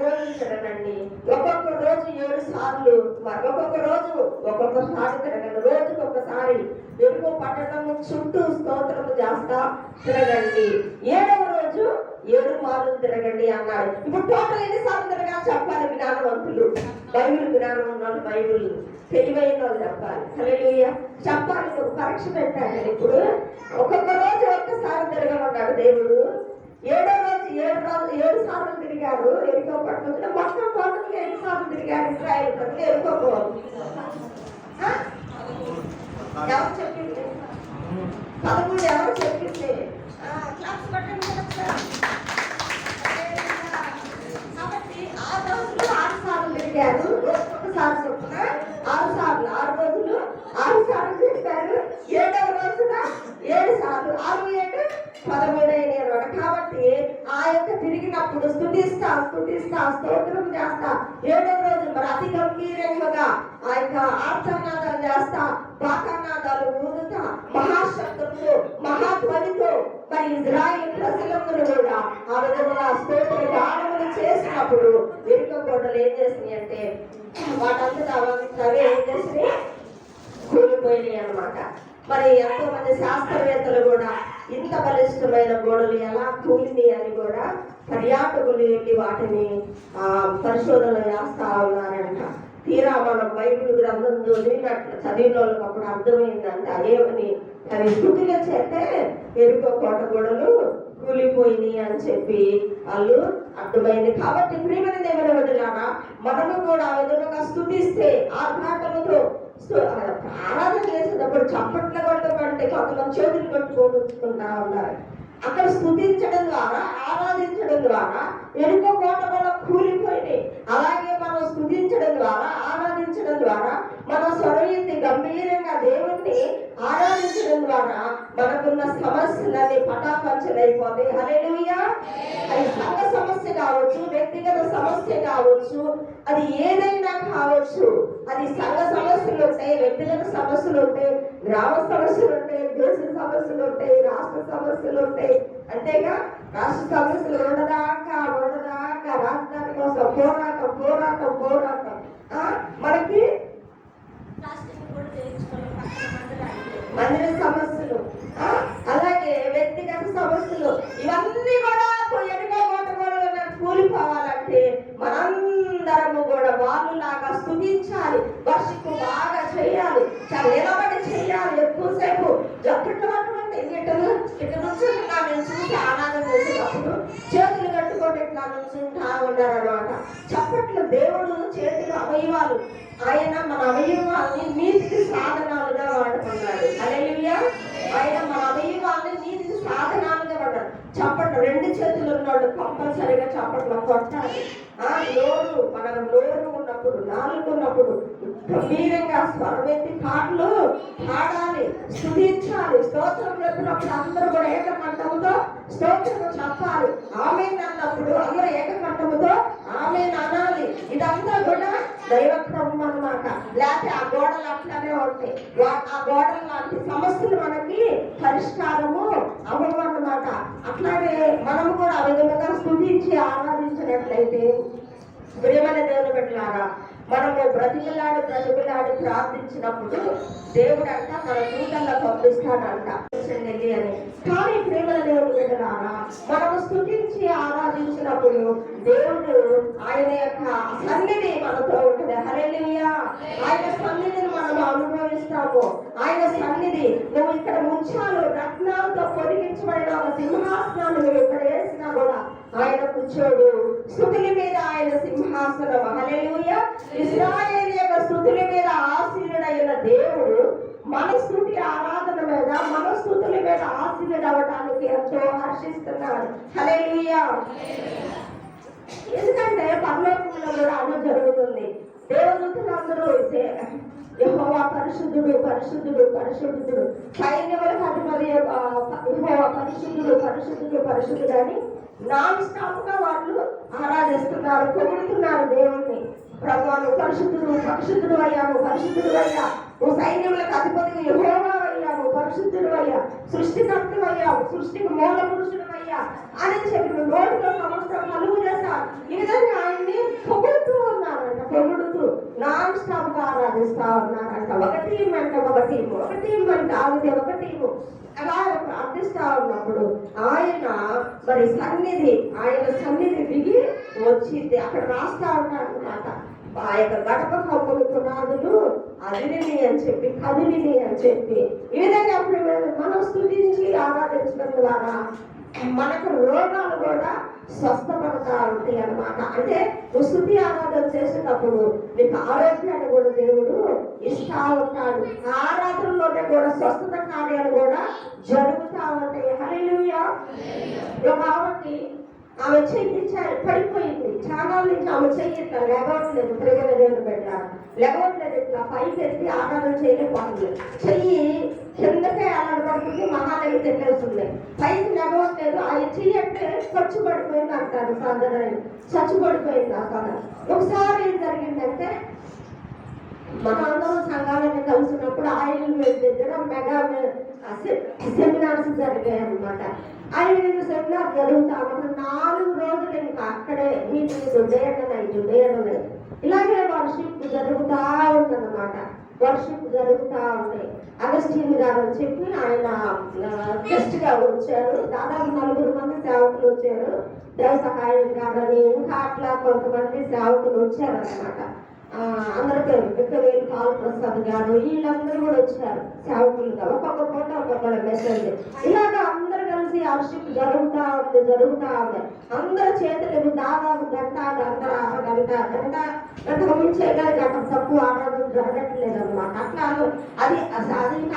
రోజులు తిరగండి, ఒక్కొక్క రోజు 7 సార్లు, ఒక్కొక్క రోజు ఒక్కొక్కసారి తిరగండి, రోజుకి ఒకసారి ఎరుకో పట్టణం చుట్టూ స్తోత్రము చేస్తా తిరగండి, 7వ రోజు 7 మార్లు తిరగండి అన్నాడు. ఇప్పుడు టోటల్ ఎన్నిసార్లు తిరగాలి చెప్పాలి జ్ఞానవంతులు, బైబిల్ జ్ఞానం ఉన్న వాళ్ళు, బైబిల్ తెలివైన వాళ్ళు చెప్పాలి. హల్లెలూయా. చెప్పాలి. ఒక పరీక్ష పెట్టాడు. ఇప్పుడు ఒక్కొక్క రోజు ఒక్కసారి తిరగమన్నాడు దేవుడు. 7వ రోజు 7 సార్లు తిరిగాడు ఎరుకో పట్టణంలో. మొత్తం టోటల్గా 7 సార్లు తిరిగాడు ఇశ్రాయేలు ప్రజలు ఎరుకోకు. ఎవరు చెప్పింది? 13 ఎవరు చెప్పింది? క్లాస్ పట్టండి. కాబట్టి 6 రోజులు 6 సార్లు తిరిగారు. రోజుకొకసారి చొప్పున 6 సార్లు, 6 రోజులు 6 సార్లు చెప్పారు. 7వ రోజున 7 సార్లు, 6 7 13 అయినారు. కాబట్టి ఆ యొక్క తిరిగినప్పుడు స్తుతిస్తా స్తోత్రం చేస్తా, 7వ రోజు మరి అతి గంభీరంగా ఆ యొక్క ఆర్తనాదాలు చేస్తా, బాకానాదాలు ఊదుతా, మహాశబ్దంతో మహాధ్వనితో మరి ఇజ్రాయేల్ ప్రజలందరూ కూడా ఆ విధంగా స్తోత్ర గానములు చేసినప్పుడు ఎరుకో కోటలు ఏం చేసినాయి అంటే వాటంతటా అవే ఏం చేసినాయి, కూలిపోయినాయి అన్నమాట. మరి ఎంతో మంది శాస్త్రవేత్తలు కూడా ఇంత బలిష్టమైన గోడలు ఎలా కూలినాయి అని కూడా పర్యాటకులు వెళ్ళి వాటిని పరిశోధన చేస్తా ఉన్నారంట. తీరా మనం బైబిల్ గ్రంథం చదివిన వాళ్ళకి అప్పుడు అర్థమైందంట ఏమని, అవి స్థుతిలో చేస్తే ఎరుకో కోట గోడలు కూలిపోయినాయి అని చెప్పి వాళ్ళు అర్థమైంది. కాబట్టి ప్రియమైన దేవుని బిడ్డలారా, మనము కూడా ఆ విధంగా స్తుతిస్తే ఆర్భాటముతో ఆరాధన చేసేటప్పుడు చప్పట్ల కొట్టమంటే కొంతమంది చేతులు కట్టుకుంటా ఉన్నారు. అక్కడ స్తుతించడం ద్వారా, ఆరాధించడం ద్వారా ఎరుకో కోట కూడా కూలిపోయినాయి. అలాగే మనం స్తుతించడం ద్వారా, ఆరాధించడం ద్వారా, మన స్వరయెత్తి గంభీరంగా దేవుణ్ణి ఆరాధించడం ద్వారా మనకున్న సమస్యలన్నీ పటాపంచలైపోతాయి. హల్లెలూయా. అది సంఘ సమస్య కావచ్చు, వ్యక్తిగత సమస్య కావచ్చు, అది ఏదైనా కావచ్చు. అది సంఘ సమస్యలు ఉంటాయి, వ్యక్తిగత సమస్యలు ఉంటాయి, గ్రామ సమస్యలు ఉంటాయి, దేశ సమస్యలు ఉంటాయి, రాష్ట్ర సమస్యలు ఉంటాయి. అంతేగా రాష్ట్ర సమస్యలు ఉండదాకా రాజధాని కోసం పోరాటం మనకి మందిర సమస్యలు, అలాగే వ్యక్తిగత సమస్యలు, ఇవన్నీ కూడా ఎరుకో కోట కూలిపోవాలంటే మనందరము కూడా వాళ్ళలాగా స్తుతించాలి, వర్షిప్ బాగా చేయాలి, నిలబడి చేయాలి, ఎక్కువసేపు జప్పట్లు పట్టుకుంటే ఇట్లా నుంచి నేను చూసి ఆనందం చేసేటప్పుడు చేతులు కట్టుకొని ఇట్లా నుంచుంటా ఉన్నారనమాట. చప్పట్లు దేవుడు చేతులు అవయవాలు, ఆయన మన అవయవాల్ని నీతికి సాధనాలుగా వాడుకున్నాడు. హల్లెలూయా. ఆయన మన అవయవాల్ని నీతికి సాధనాలుగా వాడాడు. చప్పట్లు 2 చేతులు ఉన్నాడు, కంపల్సరీగా చప్పట్లు కొట్టాలి. నోరు ఉన్నప్పుడు, నాలుగు ఉన్నప్పుడు గంభీరంగా స్వరమెత్తి పాటలు పాడాలి, స్తుతించాలి. స్తోత్రం చెప్పినప్పుడు అందరూ కూడా ఏకకంఠముతో స్తోత్రము చెప్పాలి. ఆమేన్ అన్నప్పుడు అందరూ ఏకకంఠముతో ఆమేన్ అనాలి. ఇదంతా కూడా దైవక్రమం అన్నమాట. లేకపోతే ఆ గోడలు అట్లానే ఉంటాయి. ఆ గోడలు లాంటి పరిష్కారము అవ్వమన్నమాట. అట్లాగే మనము కూడా ఆ విధంగా స్తుతించి ఆరాధించినట్లయితే ప్రియమైన దేవుని బిడ్డలారా, మనము బ్రతిమలాడి ప్రార్థించినప్పుడు దేవుడు అంట మన దూతల్లో పంపిస్తాడంట అని. కానీ ప్రేమల దేవుని బిడ్డలారా, మనము స్తుతించి ఆరాధించినప్పుడు దేవుడు ఆయన యొక్క సన్నిధి మనతో ఉంటుంది. హల్లెలూయా. ఆయన సన్నిధిని మనం అనుభవిస్తాము. ఆయన సన్నిధి నువ్వు ఇక్కడ ముత్యాలు రత్నాలతో పొదిగించబడిన ఒక సింహాసనాన్ని నువ్వు ఇక్కడ వేసినా కూడా ఆయన కూర్చోడు. స్తుతుల మీద ఆయన సింహాసనం. హల్లెలూయా. ఇశ్రాయేలు యొక్క స్తుతుల మీద ఆసీనుడైన దేవుడు మన స్తుతి ఆరాధన మీద, మన స్తుతుల మీద ఆసీనుడు అవ్వడానికి ఎంతో హర్షిస్తున్నాడు. హల్లెలూయా. ఎందుకంటే పరలోకంలో కూడా అలా జరుగుతుంది. దేవదూతలందరూ యెహోవా పరిశుద్ధుడు పరిశుద్ధుడు పరిశుద్ధుడు, సైన్యములకు అధిపతి యెహోవా పరిశుద్ధుడు పరిశుద్ధుడు పరిశుద్ధుడు అని నాన్ స్టాప్ గా వాళ్ళు ఆరాధిస్తున్నారు, పొగుడుతున్నారు దేవుణ్ణి. ప్రభువు పరిశుద్ధుడు పరిశుద్ధుడు అయ్యాము, పరిశుద్ధుడు అయ్యా, ఓ సైన్యములకు అధిపతిగా యెహోవా అయ్యాము, పరిశుద్ధుడు అయ్యా, సృష్టికర్తలు అయ్యాము, సృష్టికి మూల పురుషుడు అయ్యా అని చెప్పి నోటిలో సంవత్సరం కలుగు చేశారు. ఈ విధంగా ఆయన్ని పొగుడుతూ ఉన్నారంట. పొగుడుతూ నాన్ స్టాప్ గా ఆరాధిస్తా ఉన్నారంట. ఒక టీం అంటే ఒక టీం అంటే ఆగితే ఒక టీము అలా ప్రార్థిస్తా ఉన్నప్పుడు ఆయన మరి ఆయన సన్నిధి దిగి వచ్చింది. అక్కడ రాస్తా ఉంటారు అన్నమాట. ఆ యొక్క గడప కప్పులు పునాదులు అదిరిని అని చెప్పి, కదిలిని అని చెప్పి, ఈ విధంగా అప్పుడు మనం స్తుతించి ఆరాధించడం ద్వారా మనకు రోగాలు కూడా స్వస్థపడతా ఉంటాయి అన్నమాట. అంటే నువ్వు స్తుతి ఆరాధన చేసేటప్పుడు నీకు ఆరోగ్యాన్ని కూడా దేవుడు ఇస్తా ఉంటాడు. ఆరాధనలోనే కూడా స్వస్థత కార్యాలు కూడా జరుగుతూ ఉంటాయి. హల్లెలూయా. కాబట్టి ఆమె చెయ్యి పడిపోయింది. చాలా నుంచి ఆమె చెయ్యి ఇట్లా లెగవట్లేదు. ప్రియమైన దేవుని పెట్టారు లెగవట్లేదు. ఇట్లా పైకి ఎత్తి ఆరాధన చేయలేకపోతుంది. చెయ్యి కిందకే ఆడబడుతుంది, మహానవి తెల్లేస్తుంది. పైకి లెగవట్లేదు. ఆ చెయ్యి అంటే చచ్చుబడిపోయింది అంటారు సాధారణ. చచ్చుబడిపోయింది ఆ సాధారణ. ఒకసారి ఏం జరిగిందంటే, మనందరం సంఘాలను కలిసినప్పుడు ఆయుర్వేద దగ్గర మెగా సెమినార్స్ జరిగాయి అన్నమాట. ఆయుర్వేద సెమినార్ జరుగుతా ఉన్నప్పుడు 4 రోజులు ఇంకా అక్కడే మీటింగ్ డే అండ్ నైట్ ఇలాగే వర్షిప్ జరుగుతూ ఉందన్నమాట. వర్షిప్ జరుగుతూ ఉంటాయి. అగస్టిన్ గారు అని చెప్పి ఆయన గెస్ట్ గా వచ్చారు. దాదాపు 4 మంది సేవకులు వచ్చారు. దేవ సహాయం గారని ఇంకా అట్లా కొంతమంది సేవకులు వచ్చారన్నమాట. అందరి పేరు విక్కవేలు పాలప్రసాద్ గారు వీళ్ళందరూ కూడా వచ్చారు సేవకులుగా. ఒక్కొక్క పూట ఒక్కొక్క మెసేజ్. ఇలాగా అందరు కలిసి వర్షిప్ జరుగుతా ఉంది. అందరి చేతులు దాదాపు గంట మించేయగలి గంట తక్కువ ఆరాధన జరగట్లేదు అన్నమాట. అట్లా అది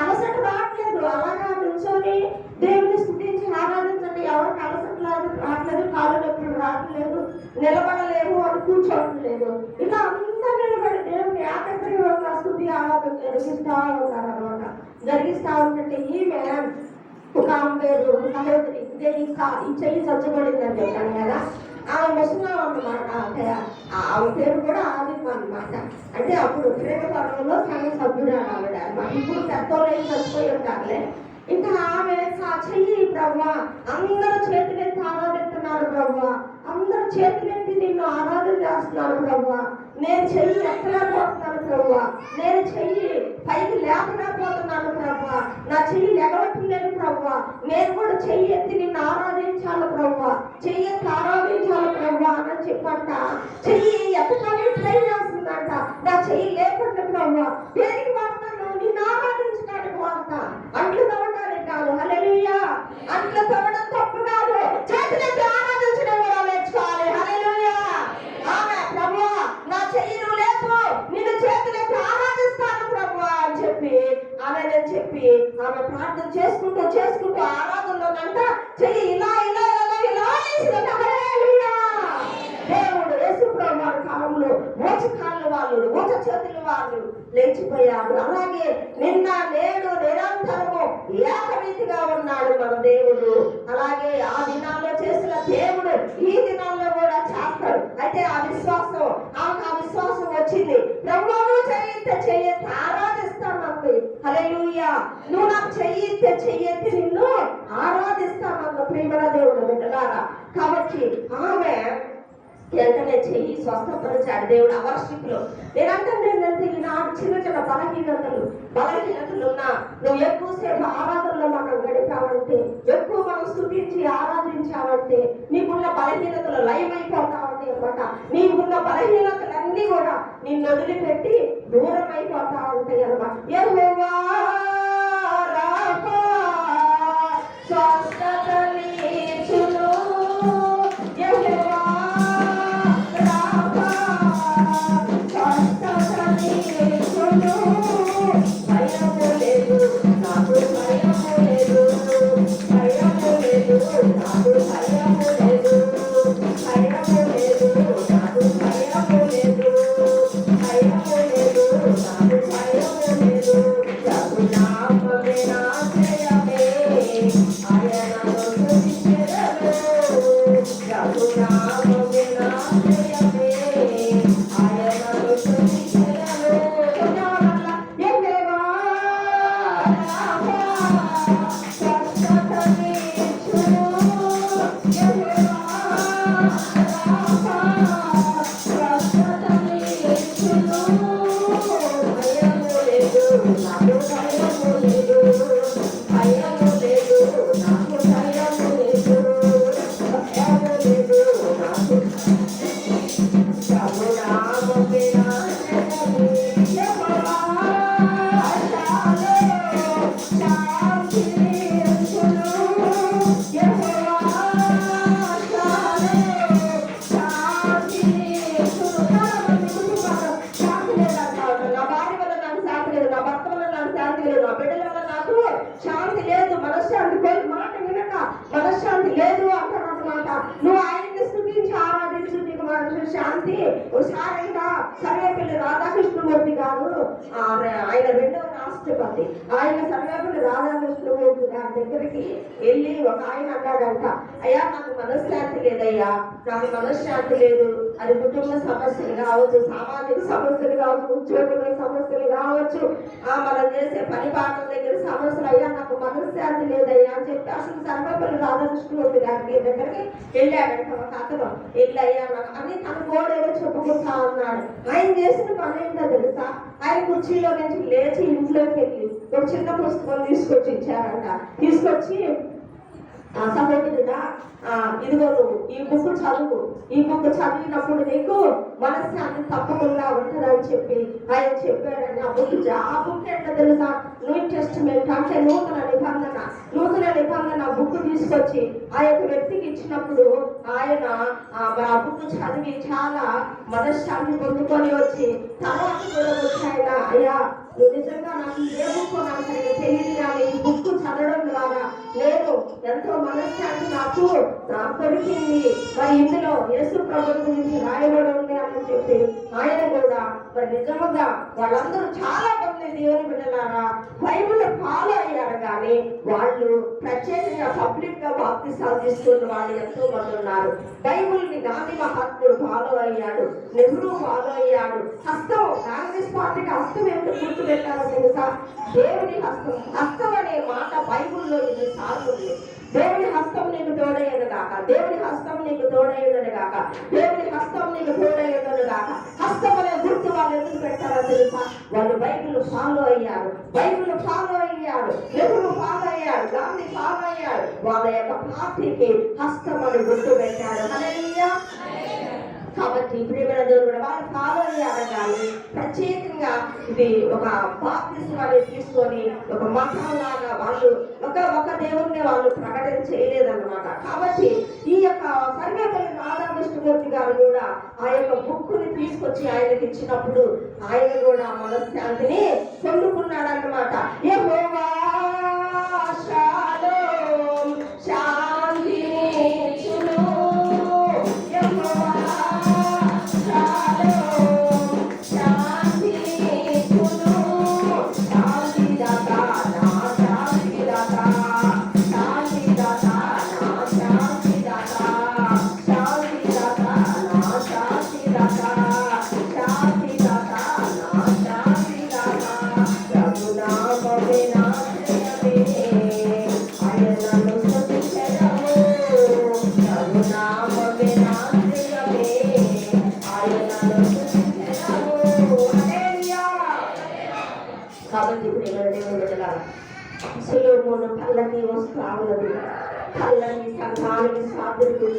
అలసట రావట్లేదు. అలాగా నిల్చొని దేవుని స్తుతించి ఆరాధించండి. ఎవరికి అలసట రావట్లేదు, కాళ్ళు నొప్పులు రావట్లేదు, నిలబడలేము అని కూర్చోవట్లేదు. ఇలా అందరూ నిలబడి దేవుని ఏకగ్రీవంగా స్తుతి ఆరాధన జరిగిస్తా ఉంటారన్నమాట. జరిగిస్తా ఉంటే ఈమె ఒక ఆమె పేరు సహోదరి ఈ చెయ్యి చచ్చబడిందని చెప్పాను కదా. ఆమె ముస్లిం అన్నమాట. ఆమె పేరు కూడా ఆదిమ అన్నమాట. అంటే అప్పుడు ప్రేమపర్వంలో సంఘ సభ్యురాలు ఆవిడ అన్నమాట. ఇప్పుడు పెద్దోళ్ళు చచ్చిపోయి ఉంటారులే. ఇంకా ఆమె చెయ్యి ప్రభువా, అందరూ చేతులెత్తి ఆరాధిస్తున్నారు ప్రభువా, అందరూ చేతులెత్తి నిన్ను ఆరాధన చేస్తున్నారు ప్రభువా, నేను చెయ్యి ఎక్కలేకపోతున్నాను ప్రభువా, నేను చెయ్యి పైకి లేకపోతున్నాను ప్రభువా, నా చెయ్యి లెగవట్లేదు ప్రభువా, నేను కూడా చెయ్యి ఎత్తి నిన్ను ఆరాధించాలి ప్రభువా, చెయ్యి ఎత్తి ఆరాధించాలి ప్రభువా అని చెప్పంట. చెయ్యి ఎత్తడానికి ట్రై చేస్తుందంట. నా చెయ్యి లేకుండా ప్రభువా, దేనికి వాడతాను? నిన్ను ఆరాధించడానికి వాడతా. అంట్లు తవ్వడానికి కాదు. హల్లెలూయా. అంట్లు తవ్వడం తప్పు కాదు. చేతులెత్తి ఆరాధించడం కూడా నేర్చుకోవాలి. హల్లెలూయా. ఆమె ప్రభువా, నా చెయ్యి నువ్వు లేపు, నిన్ను చేతులెత్తి ఆరాధిస్తాను ప్రభువా అని చెప్పి ఆమె ప్రార్థన చేసుకుంటూ ఆరాధనలోనంట చెయ్యి ఇలా దేవుడు యేసు ప్రభు వారి కాలంలో మోచకాళ్ళ వాళ్ళు, మోచ చేతుల వాళ్ళు లేచిపోయారు. అలాగే నిన్న నేడు నిరంతరము ఏకరీతిగా ఉన్నాడు మన దేవుడు. అలాగే ఆ దినాల్లో చేసిన దేవుడు ఈ దినాల్లో కూడా చేస్తాడు. అయితే ఆ విశ్వాసం వచ్చింది. ప్రభువును చెయ్యి ఆరాధిస్తానంది. హల్లెలూయా. నువ్వు నాకు చెయ్యెత్తి నిన్ను ఆరాధిస్తాను ప్రియమైన దేవుడు బిడ్డలారా. కాబట్టి ఆమె వెంటనే చెయ్యి స్వస్థపరిచాడు దేవుడు అవర్షికులు. నేనంటే ఈనాడు చిన్న చిన్న బలహీనతలు ఉన్నా నువ్వు ఎక్కువసేపు ఆరాధనలో మనం గడిపావంటే, ఎక్కువ మనం స్తుతించి ఆరాధించావంటే నీకున్న బలహీనతలు లయమైపోతావంటే అనమాట. నీకున్న బలహీనతలన్నీ కూడా నిన్ను వదిలిపెట్టి దూరం అయిపోతా ఉంటాయి అనమాట. యెహోవా రాఫా స్వస్థతనిచ్చును, యెహోవా రాఫా స్వస్థతనిచ్చును. భయము లేదు నాకు, భయము లేదు, భయము లేదు నాకు, భయము లేదు, భయము లేదు నాకు, భయము లేదు, భయము లేదు నాకు, భయము లేదు. ప్రభు నామమే నా జయమే, ఆయనను స్తుతించెదను. ప్రభు నామమే నా జయమే, ఆయనను స్తుతించెదను. యెహోవా రాఫా స్వస్థతనిచ్చును, యెహోవా రాఫా స్వస్థతనిచ్చును. భయము లేదు నాకు, భయము లేదు, భయము లేదు నాకు, భయము లేదు, భయము లేదు నాకు. ప్రభు నామమే నా జయమే, యెహోవా షాలోమ్ శాంతినిచ్చును, యెహోవా షాలోమ్ శాంతినిచ్చును. చాలా మంది కుటుంబాల్లో శాంతి లేదంటారు. నా భార్య వల్ల నాకు శాంతి లేదు, నా భర్త వల్ల నాకు శాంతి లేదు, నా బిడ్డల వల్ల నాకు శాంతి లేదు, మనశ్శాంతి లేదు, మాట వినక మనశ్శాంతి లేదు అంటారు అనమాట. నువ్వు ఆయన్ని స్తుతించి ఆరాధించు, నీకు మనసు శాంతి. ఒకసారి సర్వేపల్లి రాధాకృష్ణమూర్తి గారు ఆయన రెండవ రాష్ట్రపతి, ఆయన సర్వేపల్లి రాధాకృష్ణమూర్తి గారి దగ్గరికి వెళ్ళి ఒక ఆయన అన్నాడంట, అయ్యా నాకు మనశ్శాంతి లేదయ్యా, నాకు మనశ్శాంతి లేదు. అది కుటుంబ సమస్యలు కావచ్చు, సామాజిక సమస్యలు కావచ్చు, ఉద్యోగుల సమస్యలు కావచ్చు, మనం చేసే పని పాటల దగ్గర సమస్యలు, అయ్యా నాకు మనశ్శాంతి లేదయ్యా అని చెప్పి అసలు సర్వేపల్లి రాధాకృష్ణమూర్తి గారి దగ్గరికి వెళ్ళాడంట ఒక అతను. వెళ్ళి అయ్యా నాకు అని తన కోడేదో చెప్పుకుంటా అన్నాడు. ఆయన చేసిన పని ఏంటో తెలుసా? ఆయన కుర్చీలో నుంచి లేచి ఇంట్లోకి వెళ్ళి ఒక చిన్న పుస్తకం తీసుకొచ్చి ఇచ్చారంట. తీసుకొచ్చి సహోదరుడా, ఇదిగో నువ్వు ఈ బుక్ చదువు, ఈ బుక్ చదివినప్పుడు నీకు మనశ్శాంతి తప్పకుండా ఉంటుందని చెప్పి ఆయన చెప్పాడని. ఆ బుక్ ఏంటో తెలుసా? న్యూ టెస్టిమెంట్ అంటే నూతన నిబంధన బుక్ తీసుకొచ్చి ఆ యొక్క వ్యక్తికి ఇచ్చినప్పుడు ఆయన ఆ బుక్ చదివి చాలా మనశ్శాంతి పొందుకొని వచ్చి తర్వాత కూడా వచ్చాయన, అయ్యా నువ్వు నిజంగా నాకు ఏ బుక్ నాకు సరిగ్గా తెలియదు, కానీ ఈ బుక్ చదవడం ద్వారా నేను ఎంతో మనశ్శాంతి నాకు దొరికింది. మరి ఇందులో యేసు ప్రభువు గురించి రాయబడి ఉంది అని చెప్పి ఆయన కూడా మరి నిజంగా వాళ్ళందరూ చాలా మంది దేవుని బిడ్డలారా బైబిల్ ఫాలో అయ్యారు, కానీ వాళ్ళు ప్రత్యేకంగా పబ్లిక్ గా బాప్తిసాలు తీసుకున్న వాళ్ళు ఎంతో మంది ఉన్నారు. బైబిల్ ని గాంధీ మహాత్ముడు ఫాలో అయ్యాడు, నెహ్రూ ఫాలో అయ్యాడు. హస్తం, కాంగ్రెస్ పార్టీకి హస్తం ఎంత గుర్తు పెట్టారో తెలుసా? దేవుని హస్తం. హస్తం అనే మాట బైబిల్లో ఇది సార్లు ఉంది. దేవుని హస్తం నీకు తోడయ్యను గాక, దేవుని హస్తం నీకు తోడయ్యను గాక, దేవుని హస్తం నీకు తోడయ్యను గాక. హస్తం అనే గుర్తు వాళ్ళు ఎందుకు పెట్టారో తెలుసా? వాళ్ళు బైబిల్ ఫాలో అయ్యారు, నెహ్రూ ఫాలో అయ్యాడు, గాంధీ ఫాలో అయ్యాడు. వాళ్ళ యొక్క పార్టీకి హస్తం అని గుర్తు పెట్టారు. హల్లెలూయా. కాబట్టి ప్రియమైన దేవుడు వాళ్ళు ఫాలో అయ్యారు, కానీ ప్రత్యేకంగా ఇది ఒక బాప్తిస్మం అనేది తీసుకొని ఒక మతంలాగా వాళ్ళు ఒక దేవుణ్ణి వాళ్ళు ప్రకటన చేయలేదన్నమాట. కాబట్టి ఈ యొక్క సర్వేపల్లి రాధాకృష్ణమూర్తి గారు కూడా ఆ యొక్క బుక్ ని తీసుకొచ్చి ఆయనకి ఇచ్చినప్పుడు ఆయన కూడా మనశ్శాంతిని పొందుకున్నాడన్నమాట. యెహోవా షాలోమ్ శాంతినిచ్చును, యెహోవా షాలోమ్ శాంతినిచ్చును. శాంతిదాత నా శాంతిదాత, శాంతిదాత నా శాంతిదాత, శాంతిదాత నా శాంతిదాత, శాంతిదాత నా శాంతిదాత. ప్రభు నామమే సులోమోను పల్లకి వస్త్రాలను పల్లకి సంఘానికి సాధుడు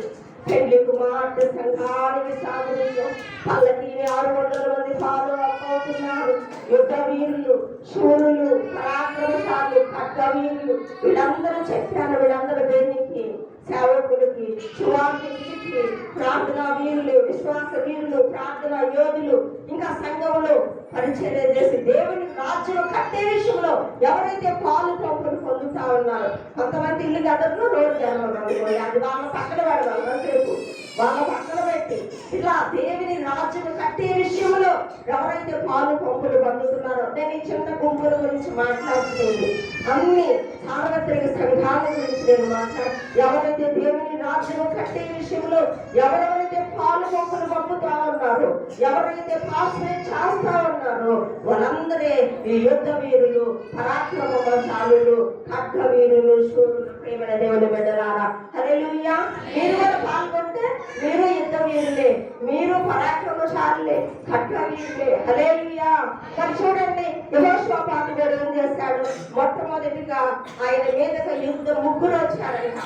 పెళ్లి కుమార్తె సంఘానికి సాధుడు పల్లకిని 600 మంది ఫాలో అప్ అవుతున్నారు. యుద్ధ వీరులు, శూరులు, పరాక్రమశాలు, ఖడ్గ వీరులు వీళ్ళందరూ చెప్పాను. వీళ్ళందరూ దేనికి? సేవకులకి, సువార్తికి, ప్రార్థనా వీరులు, విశ్వాస వీరులు, ప్రార్థనా యోధులు, ఇంకా సంఘంలో పరిచర్య చేసి దేవుని రాజ్యం కట్టే విషయంలో ఎవరైతే పాలు పంపులు పొందుతా ఉన్నారో, కొంతమంది ఇల్లు గదర్లు రోడ్డు జరగబడిపోయి అది వాళ్ళ పక్కన పెడతారు, వాళ్ళ పక్కన పెట్టి ఇట్లా దేవుని రాజ్యం కట్టే విషయంలో ఎవరైతే పాలు పంపులు పొందుతున్నారో, నేను ఈ చిన్న గుంపుల గురించి మాట్లాడుతుంది, అన్ని సార్వత్రిక సంఘాల గురించి నేను మాట్లాడు. ఎవరైతే దేవుని రాజ్యం కట్టే విషయంలో ఎవరెవరైతే పాలు పంపులు పంపుతా ఉన్నారో, ఎవరైతే పాస్వేట్ చేస్తా ఉన్నారో వాళ్ళందరే ఈ యుద్ధ వీరులు, పరాక్రమశాలులు, ఖడ్గ వీరులు, శూరులు. ప్రేమైన దేవుని బిడ్డలారా, హల్లెలూయా. మీరు కూడా పాల్గొంటే మీరు యుద్ధ వీరులే, మీరు పరాక్రమశాలులే, ఖడ్గ వీరులే. హల్లెలూయా. మరి చూడండి, యెహోషువ పాత్రుడు ఏం చేశాడు? మొట్టమొదటిగా ఆయన మీదకి ముగ్గురు వచ్చారంట.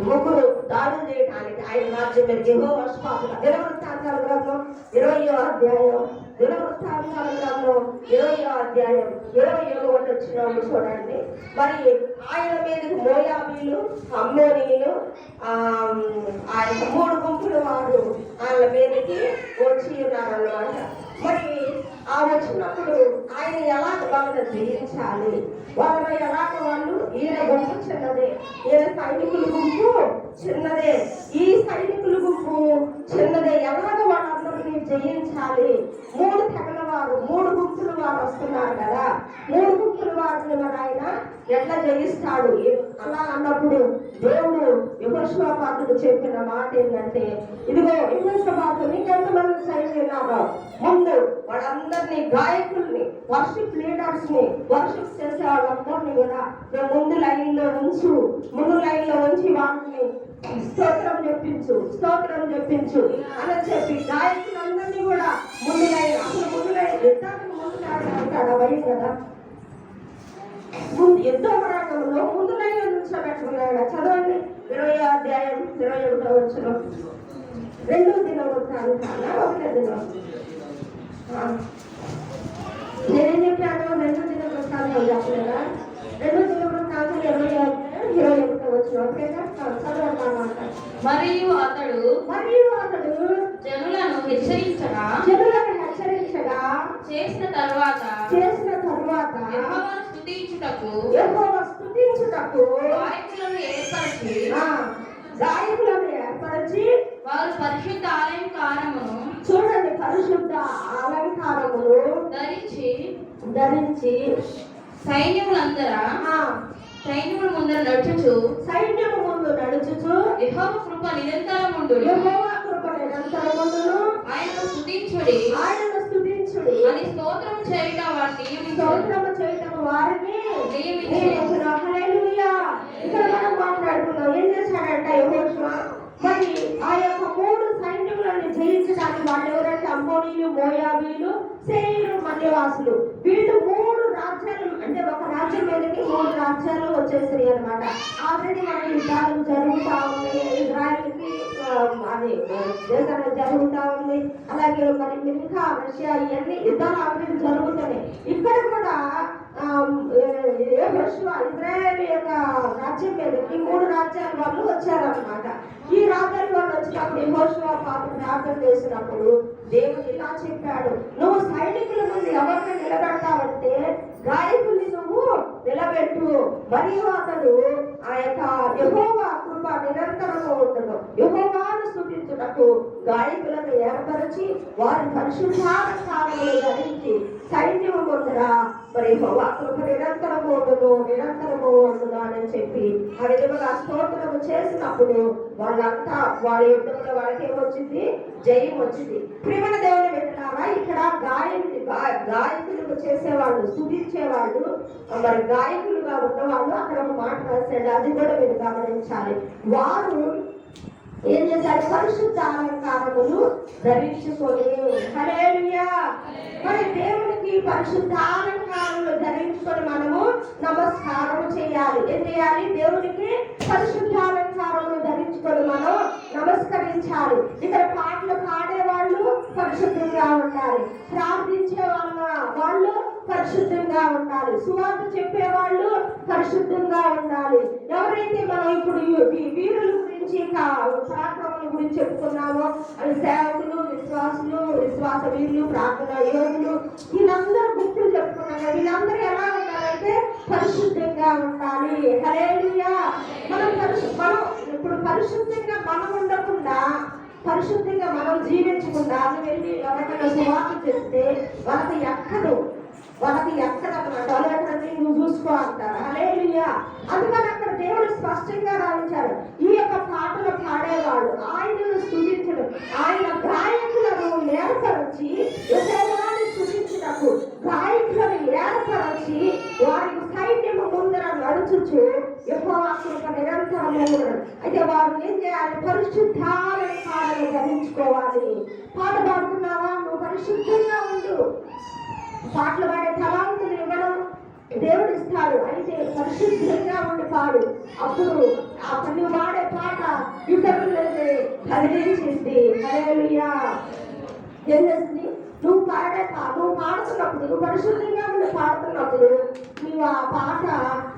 ముగ్గురు దాడులు చేయడానికి ఆయన రాజ్యం మీద. యెహోషువ దినవృత్తాంతాల గ్రంథం 20వ అధ్యాయం, దినవృత్తాంతాల గ్రంథం 20వ అధ్యాయం 27వ వచనం చూడండి. మరి ఆయన మీదకి మోయాబీలు, అమ్మోనీయులు, ఆయన 3 గుంపులు వారు ఆయన మీదకి వచ్చి ఉన్నారన్నమాట. మరి ఆ వచ్చినప్పుడు ఆయన ఎలాగ వాళ్ళని జయించాలి, వాళ్ళని ఎలాగ వాళ్ళు, ఈయన గుంపు చిన్నదే, ఈయన సైనికుల గుంపు చిన్నదే, ఈ సైనికుల గుంపు చిన్నదే, ఎలాగ వాళ్ళందరినీ జయించాలి? 3 తెగల వారు, 3 గుంపుల వారు వస్తున్నారు కదా, 3 గుంపుల వారిని మరి ఆయన ఎట్లా జయిస్తాడు? అలా అన్నప్పుడు దేవుడు యెహోషువ పాత్రుడు చెప్పిన మాట ఏంటంటే, ఇదిగో యెహోషువ పాత్రుడు నీకెంతమంది సైన్యులాగా ముందు వాళ్ళందరినీ, గాయకుల్ని, వర్షిప్ లీడర్స్ ని, వర్షిప్ చేసే వాళ్ళందరినీ కూడా ముందు లైన్లో ఉంచు, ముందు లైన్లో ఉంచి వాళ్ళని స్తోత్రం చెప్పించు అని చెప్పి గాయకులందరినీ కూడా ముందు లైన్, అసలు ముందు లైన్ యుద్ధానికి ముందు భయం కదా, ముందు యుద్ధ పోరాటంలో ముందు లైన్ నుంచోబెట్టుకున్నాడు. చదవండి 20వ అధ్యాయం 21వ వచనం. 2 దినవృత్తాంతాల 1వ దినం. నేనేం చెప్పాను? 2 దినవృత్తాంతాలు చెప్పలేదా? 2 దినవృత్తాంతాలు 21వ వచనం. ఓకేనా? చదవమాట. మరియు అతడు జనులను హెచ్చరించగా చేసిన తర్వాత యెహోవాను స్తుతించుటకు గాయకులను ఏర్పరిచి వారు పరిశుద్ధ అలంకారమును, చూడండి, పరిశుద్ధ అలంకారములు ధరించి సైన్యముల ముందర నడుచుచు యెహోవా కృప నిరంతరముండును, ఆయనను స్తుతించుడి అని స్తోత్రం చేయడం వారిని నియమించెను. హల్లెలూయా. ఇక్కడ మనం మాట్లాడుతున్నాం, ఏం చేశాడంట యెహోషువ? మరి ఆ యొక్క 3 సైన్యములను జయించడానికి వాళ్ళు ఎవరంటే అమ్మోనీయులు, మోయాబీలు, సేయీరు మన్యవాసులు. వీళ్ళు 3 రాజ్యాలు, అంటే ఒక రాజ్యం మీదకి 3 రాజ్యాలు వచ్చేసాయి అన్నమాట. ఆల్రెడీ మనకి యుద్ధాలు జరుగుతూ ఉన్నాయి, ఇజ్రాయెల్కి అది దేశాలు జరుగుతూ ఉంది, అలాగే మరి అమెరికా, రష్యా, ఇవన్నీ యుద్ధాలు ఆల్రెడీ జరుగుతున్నాయి. ఇక్కడ కూడా ఇజ్రాయెల్ యొక్క రాజ్యం మీదకి 3 రాజ్యాల వాళ్ళు వచ్చారన్నమాట. ఈ రాజ్యాల వాళ్ళు వచ్చినప్పుడు యెహోషువ పాత్రుడు ప్రార్థన చేసినప్పుడు దేవుడు ఇలా చెప్పాడు, నువ్వు సైనికుల ముందు ఎవరిని నిలబెడతావంటే గాయకుల్ని నువ్వు నిలబెట్టు. మరియు అతడు ఆ యొక్క యెహోవా కృప నిరంతరంగా ఉండదు, యెహోవాను స్తుతించుటకు గాయకులను ఏర్పరిచి వారి పరిశుద్ధాలంకారములు ధరించి సైన్యము ముందర మరి యెహోవా కృప నిరంతరము ఉండును అని చెప్పి ఆ విధముగా స్తోత్రము చేసినప్పుడు వాళ్ళంతా వాళ్ళ యుద్ధంలో వాళ్ళకి ఏమొచ్చింది? జయం వచ్చింది. ప్రియమైన దేవుని బిడ్డలారా, ఇక్కడ గాయకులు చేసేవాళ్ళు, స్తుతించేవాళ్ళు, మరి గాయకులుగా ఉన్నవాళ్ళు అక్కడ ఒక మాట రాశాడు, అది కూడా మీరు గమనించాలి. వారు ఏం చేశారు? పరిశుద్ధ అలంకారములు ధరించుకొని. హల్లెలూయా. మరి దేవునికి పరిశుద్ధ అలంకారములు ధరించుకొని మనము ఏం చేయాలి? దేవునికి పరిశుద్ధాలంకారములు ధరించుకొని మనం నమస్కరించాలి. ఇక్కడ పాటలు పాడేవాళ్ళు పరిశుద్ధంగా ఉండాలి, ప్రార్థించే వాళ్ళు పరిశుద్ధంగా ఉండాలి, సువార్త చెప్పేవాళ్ళు పరిశుద్ధంగా ఉండాలి. ఎవరైతే మనం ఇప్పుడు వీరుల గురించి పరాక్రమం గురించి చెప్పుకున్నామో అది సేవకులు, విశ్వాసులు, విశ్వాస వీరులు, ప్రార్థన యోగులు, వీళ్ళందరూ గుర్తులు చెప్పుకున్నాం. వీళ్ళందరూ ఎలా ఉండాలంటే పరిశుద్ధంగా ఉండాలి. హల్లెలూయా. మనం ఇప్పుడు పరిశుద్ధంగా మనం ఉండకుండా, పరిశుద్ధంగా మనం జీవించకుండా వెళ్ళి ఎవరికైనా సువార్త చెప్తే వాళ్ళకి ఎక్కదు అన్నమాట. వాళ్ళంటే నువ్వు చూసుకో అంటారు. హల్లెలూయా. అందుకని అక్కడ దేవుడు స్పష్టంగా రాయించాడు, ఈ యొక్క పాటలు పాడేవాడు ఆయనను స్తుతించడం, ఆయన గాయకులను ఏర్పరచి యెహోవాను స్తుతించుటకు గాయకులను ఏర్పరచి వారికి సైన్యము ముందర నడుచుచు యెహోవా కృప నిరంతరము. అయితే వారు ఏం చేయాలి? పరిశుద్ధాలంకారాలు ధరించుకోవాలి. పాట పాడుతున్నావా? నువ్వు పరిశుద్ధంగా ఉండు. పాటలు పాడే తలాంతులు ఇవ్వడం దేవుడు ఇస్తాడు. అయితే పరిశుద్ధంగా ఉండి పాడు. అప్పుడు నువ్వు పాడే పాట ఇతరులని కదిలించింది. హల్లెలూయా. ఏం చేస్తుంది? నువ్వు పాడుతున్నప్పుడు, నువ్వు పరిశుద్ధంగా ఉండి పాడుతున్నప్పుడు నువ్వు ఆ పాట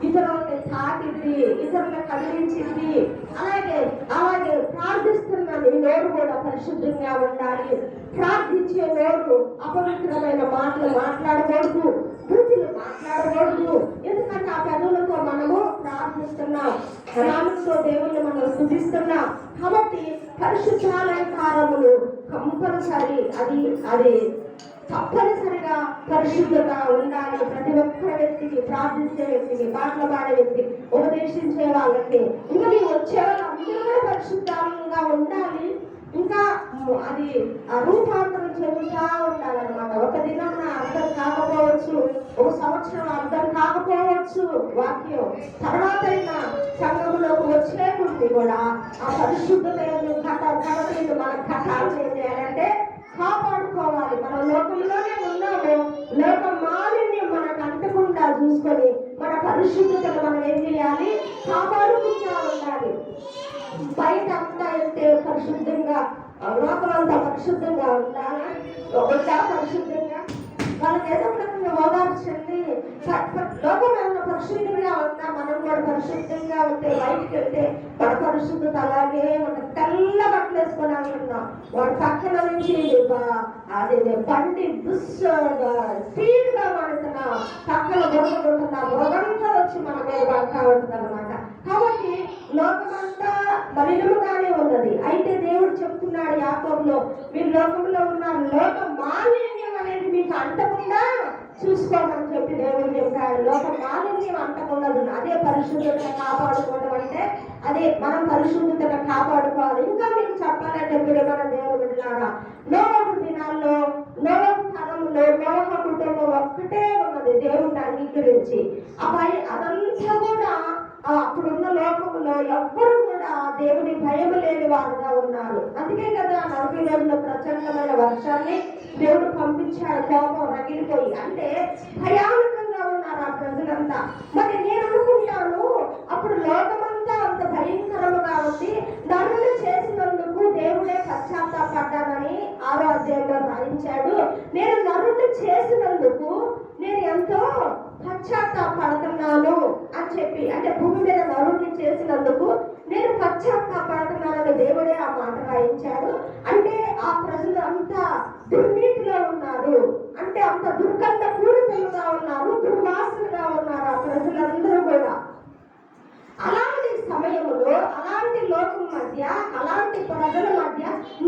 ఇతరులని తాకింది, ఇతరులను కదిలించింది. అలాగే ప్రార్థిస్తున్న నీ నోరు కూడా పరిశుద్ధంగా ఉండాలి. ప్రార్థించే నోరు అపవిత్రమైన మాటలు మాట్లాడకూడదు, బూతులు మాట్లాడకూడదు. ఎందుకంటే ఆ పెదవులతో మనము ప్రార్థిస్తున్నాం, నాలుగుతో దేవుణ్ణి మనం స్తుతిస్తున్నాం. కాబట్టి పరిశుద్ధాలంకారములు కంపల్సరీ. అది తప్పనిసరిగా పరిశుద్ధత ఉండాలి. ప్రతి ఒక్క వ్యక్తికి, ప్రార్థించే వ్యక్తికి, పాటలు పాడే వ్యక్తి, ఉపదేశించే వాళ్ళకి, ఇంకా మీరు వచ్చే వాళ్ళందరూ కూడా పరిశుద్ధంగా ఉండాలి. ఇంకా అది రూపాంతరం చెందుతా ఉండాలన్నమాట. ఒక దినం అర్థం కాకపోవచ్చు, ఒక సంవత్సరం అర్థం కాకపోవచ్చు వాక్యం, తర్వాత సంఘంలోకి వచ్చే కొద్ది కూడా ఆ పరిశుద్ధత మన కథాలు ఏం చేయాలంటే కాపాడుకోవాలి. మనం లోకంలోనే ఉన్నాము, లోక మాలిన్యం మనకు అంటకుండా చూసుకొని మన పరిశుద్ధతను మనం ఏం చేయాలి? కాపాడుకుంటా ఉండాలి. బయట అంతా అయితే పరిశుద్ధంగా, లోకమంతా పరిశుద్ధంగా ఉండాలా? పరిశుద్ధంగా వాళ్ళకి ఏదో ఓదార్చండి. లోకం ఏమైనా పరిశుద్ధంగా ఉందా? మనం కూడా పరిశుద్ధంగా ఉంటే బయటికి వెళ్తే మన పరిశుద్ధత అలాగే ఉంటుంది. తెల్ల బట్టలు వేసుకొని అనుకుందాం, వాడు పక్కన నుంచి అది బండి స్పీడ్ గా పడుతున్నా, పక్కన బురదకుంటున్నా, బురదంతా వచ్చి మన మీద పడతా ఉంటుంది అనమాట. కాబట్టి లోకమంతా మలినముగానే ఉన్నది. అయితే దేవుడు చెప్తున్నాడు యాకోబులో, మీరు లోకంలో ఉన్నారు, లోక మాలిన్యం అనేది మీకు అంటకుండా చూసుకోమని చెప్పి దేవుడు చెప్పాడు. లోక మాలిన్యం అంటకుండా అదే పరిశుద్ధతను కాపాడుకోవడం అంటే అదే మనం పరిశుద్ధతను కాపాడుకోవాలి. ఇంకా మీకు చెప్పాలంటే మన దేవుడు బిడ్డలారా, నోవహు దినాల్లో, నోవహు కాలంలో నోవహు కుటుంబం ఒక్కటే ఉన్నది దేవుడిని అంగీకరించి. అదంతా కూడా అప్పుడున్న లోకంలో ఎవ్వరు కూడా దేవుని భయం లేని వారుగా ఉన్నారు. అందుకే కదా 40 రోజుల ప్రచండమైన వర్షాన్ని దేవుడు పంపించాడు, కోపం రగిలిపోయి. అంటే భయానకంగా ఉన్నారు ఆ ప్రజలంతా. మరి నేను అనుకుంటాను, అప్పుడు లోకమంతా అంత భయంకరముగా ఉంది, నరుని చేసినందుకు దేవుడే పశ్చాత్తాపడ్డానని 6వ అధ్యాయంలో రాయించాడు. నేను నరుని చేసినందుకు నేను ఎంతో పశ్చాత్తాపడుతున్నాను అని చెప్పి, అంటే భూమి మీద నరుణ్ణి చేసినందుకు నేను పశ్చాత్తాపడుతున్నానని దేవుడే ఆ మాట రాయించాడు. అంటే ఆ ప్రజలు అంత దుర్నీతిలో ఉన్నారు, అంటే అంత దుర్గంధ పూరితంగా ఉన్నారు, దుర్వాసనగా ఉన్నారు ఆ ప్రజలందరూ కూడా. అలాంటి సమయంలో, అలాంటి లోకం మధ్య, అలాంటి ప్రజల మధ్య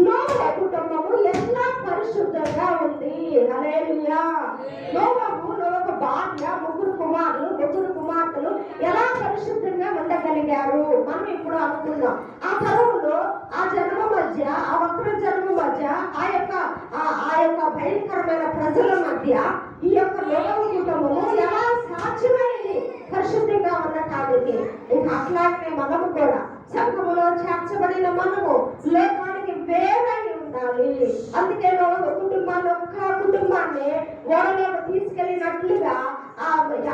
నోవహు కుటుంబము ఎలా పరిశుద్ధంగా ఉంది. హల్లెలూయా. నోవహు ఒక భార్య, 3 కుమారులు, 3 కుమార్తెలు ఎలా పరిశుద్ధంగా ఉండగలిగారు మనం ఇప్పుడు అనుకుందాం. ఆ తరంలో ఆ జన్మ మధ్య, ఆ వక్ర జన్మ మధ్య, ఆ యొక్క భయంకరమైన ప్రజల మధ్య ఈ యొక్క నోవహు కుటుంబము ఎలా సాధ్యమైంది పరిశుద్ధంగా ఉండటానికి? ఇంకా అట్లాగే మనము కూడా సంఘములో చేర్చబడిన మనము లోకానికి వేరై ఉండాలి. అందుకే కుటుంబాన్ని, ఒక్క కుటుంబాన్ని ఓడలోకి తీసుకెళ్ళినట్లుగా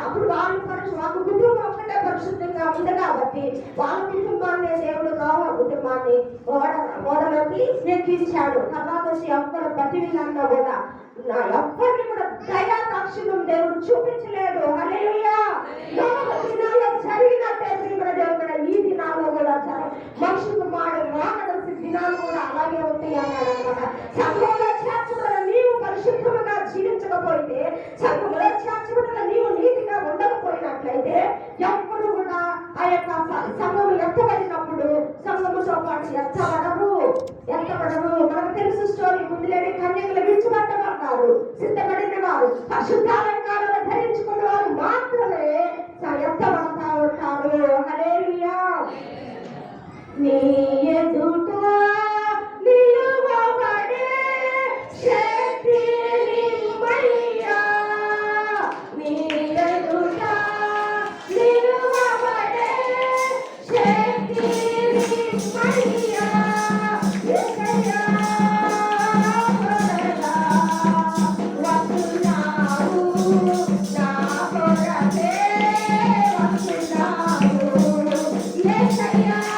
అప్పుడు వాళ్ళ కుటుంబం ఒక్కటే పరిశుద్ధంగా కాబట్టి వాళ్ళ కుటుంబాన్ని దేవుడు నోవా కుటుంబాన్ని ఓడలోకి ఎక్కించాడు. తర్వాత వచ్చి ఎవ్వరు బతివిలంతా కూడా ఎవ్వరిని కూడా దయా దాక్షిణ్యం దేవుడు చూపించలేదు. హల్లెలూయా. నోవహు దినాల్లో జరిగినట్టే దేవుడు ఈ దినాల్లో కూడా మనుషులకు మాట్లాడాల్సిన దినాలు కూడా అలాగే ఉంటాయి అన్నాడు అనమాట. సంఘంలో చేర్చబడిన నీవు పరిశుద్ధంగా జీవించకపోతే, సంఘంలో చేర్చబడిన నీవు నీతిగా ఉండకపోయినట్లయితే ఎప్పుడు కూడా ఆ యొక్క సంఘము ఎత్తబడినప్పుడు సంఘముతో పాటు ఎత్తబడరు. మనకు తెలుసు స్టోరీ. ముందులేని కన్యకలు విడిచిపెట్టబడ్డారు. సిద్ధపడిన వారు పరిశుద్ధాలంకారాలు ధరించుకున్న వారు మాత్రమే ఎత్తబడతా ఉంటారు. హల్లెలూయా. నీ ఎదుట నిలువబడే శక్తి నిమ్మయ్యా. నీ ఎదుట నిలువబడే శక్తి నిమ్మయ్యా. యేసయ్యా వస్తున్నావు నా కొరకే వస్తున్నావు. యేసయ్యా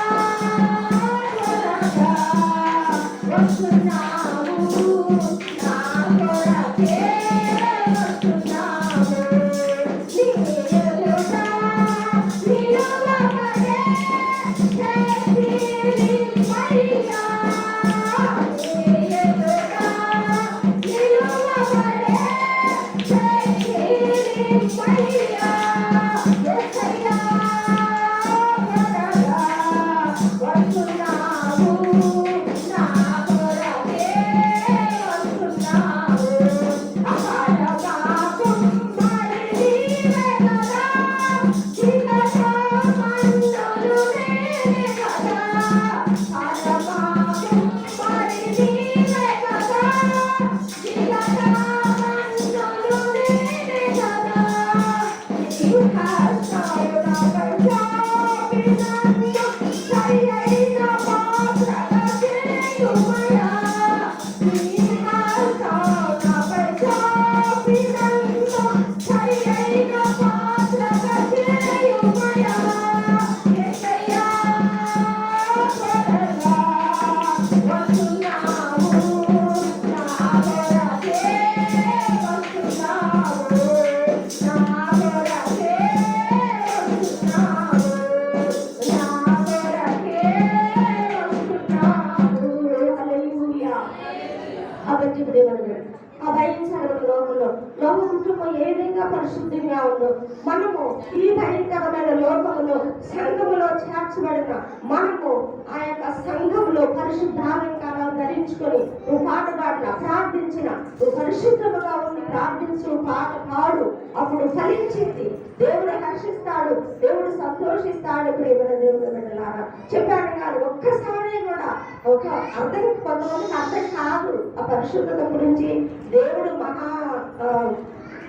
పరిశుద్ధంగా ఉందో మనము ఈ భయంకరమైన లోకములో సంఘములో చేర్చబడిన మనము ఆ యొక్క సంఘములో పరిశుద్ధాలంకారాలు ధరించుకొని నువ్వు పాట పాడిన ప్రార్థించిన నువ్వు పరిశుద్ధముగా ఉండి ప్రార్థించు పాట పాడు. అప్పుడు ఫలించింది. దేవుడు హర్షిస్తాడు, దేవుడు సంతోషిస్తాడు. ప్రియమైన దేవుడు బిడ్డలారా చెప్పాడు కాదు. ఒక్కసారి కూడా ఒక అర్థం కొంతమందికి అర్థం కాదు ఆ పరిశుద్ధత గురించి. దేవుడు మహా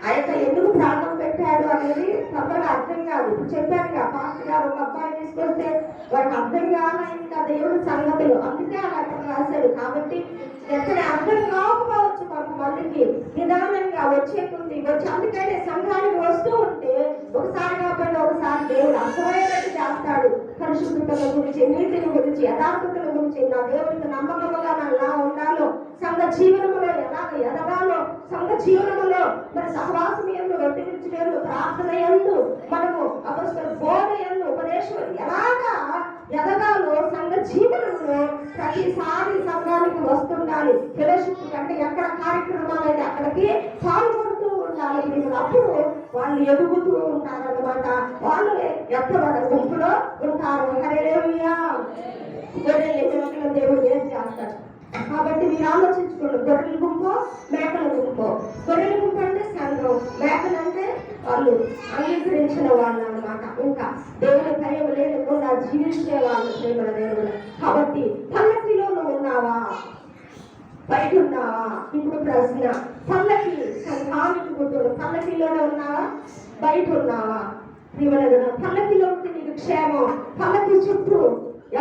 ఆ యొక్క ఎందుకు ప్రాణం పెట్టాడు అనేది తప్పగా అర్థం కాదు. ఇప్పుడు చెప్పాను పాస్టర్ గారు ఒక అబ్బాయి తీసుకొస్తే వాడికి అర్థం కాదా ఇంకా దేవుడు సంగతులు, అందుకే అలా అక్కడ రాశాడు. కాబట్టి ఎక్కడ అర్థం కాకపోవచ్చు కొంతమందికి, నిదానంగా వచ్చే కొద్ది వచ్చి అందుకనే సంఘానికి వస్తూ ఉంటే ఒకసారి కాకుండా ఒకసారి దేవుడు అర్థమయ్యేటట్టు చేస్తాడు. పరిశుద్ధతల గురించి, నీతిని గురించి, యథార్థతల గురించి, నా దేవుడికి నమ్మకంగా నా ఉండాలో, సంఘ జీవనములో ఎలాగ ఎదగాలో, సంఘ జీవనములో మరి సహవాసం ఎందు, రొట్టె ఎందు, ప్రార్థన ఎందు, మనము అపొస్తలుల బోధ ఎందు, ఉపదేశం ఎలాగా ఎదగాలో సంఘ జీవనంలో ప్రతిసారి సంఘానికి వస్తుండాలి. ఫెలోషిప్ అంటే ఎక్కడ కార్యక్రమాలు అయితే అక్కడికి పాల్గొంటూ ఉండాలి. అప్పుడు వాళ్ళు ఎదుగుతూ ఉంటారన్నమాట. వాళ్ళు ఎత్తబడ గుంపులో ఉంటారు. హల్లెలూయా. గొర్రెలు దేవుడు ఏం చేస్తాడు కాబట్టి మీరు ఆలోచించుకోండి. గొర్రెల గుంపు, మేకల గుంపు. గొర్రెల గుంపు అంటే సంఘం, మేకలు అంటే వాళ్ళు అంగీకరించిన వాళ్ళు అన్నమాట. ఇంకా దేవుని భయం లేకుండా జీవించే వాళ్ళు ప్రేమ దేవుడు. కాబట్టి పల్లకిలో నువ్వు ఉన్నావా, బయట ఉన్నావా? ఇప్పుడు ప్రశ్న, పల్లకి సంఘానికి గుర్తులు పల్లకిలోనే ఉన్నావా, బయట ఉన్నావా? పల్లకిలో ఉంటే నీకు క్షేమం. పల్లకి చుట్టూ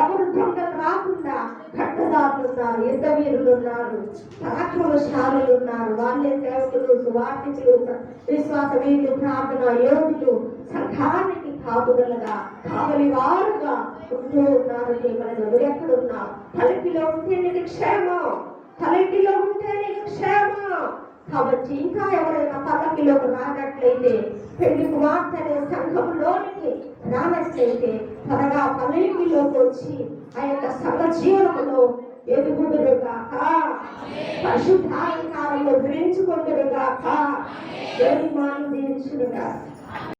ఎవరు దొంగలు రాకుండా ఖడ్గదారులు ఉన్నారు, యుద్ధ వీరులు ఉన్నారు, పరాక్రమశాలులు ఉన్నారు. వాళ్ళే సేవకులు, సువార్థికులు, విశ్వాస వీరులు, ప్రార్థన యోధులు, సంఘానికి కాపుదలుగా కావలివారుగా ఉంటూ ఉన్నారు. దేవుడు ఎక్కడున్నా తలకిలో ఉంటే నీకు క్షేమం, తలకిలో ఉంటే నీకు క్షేమం. కాబట్టి ఇంకా ఎవరైనా తలకిలోకి రానట్లయితే, పెళ్లి కుమార్తె అనే సంఘంలోనికి రానట్లయితే త్వరగా తలకిలోకి వచ్చి ఆ యొక్క సంఘ జీవనంలో ఎదుగుదురుగాక, పరిశుద్ధాధికారంలో గురించుకుందురుగాక. దేవుని మాటలు దీవించునుగాక.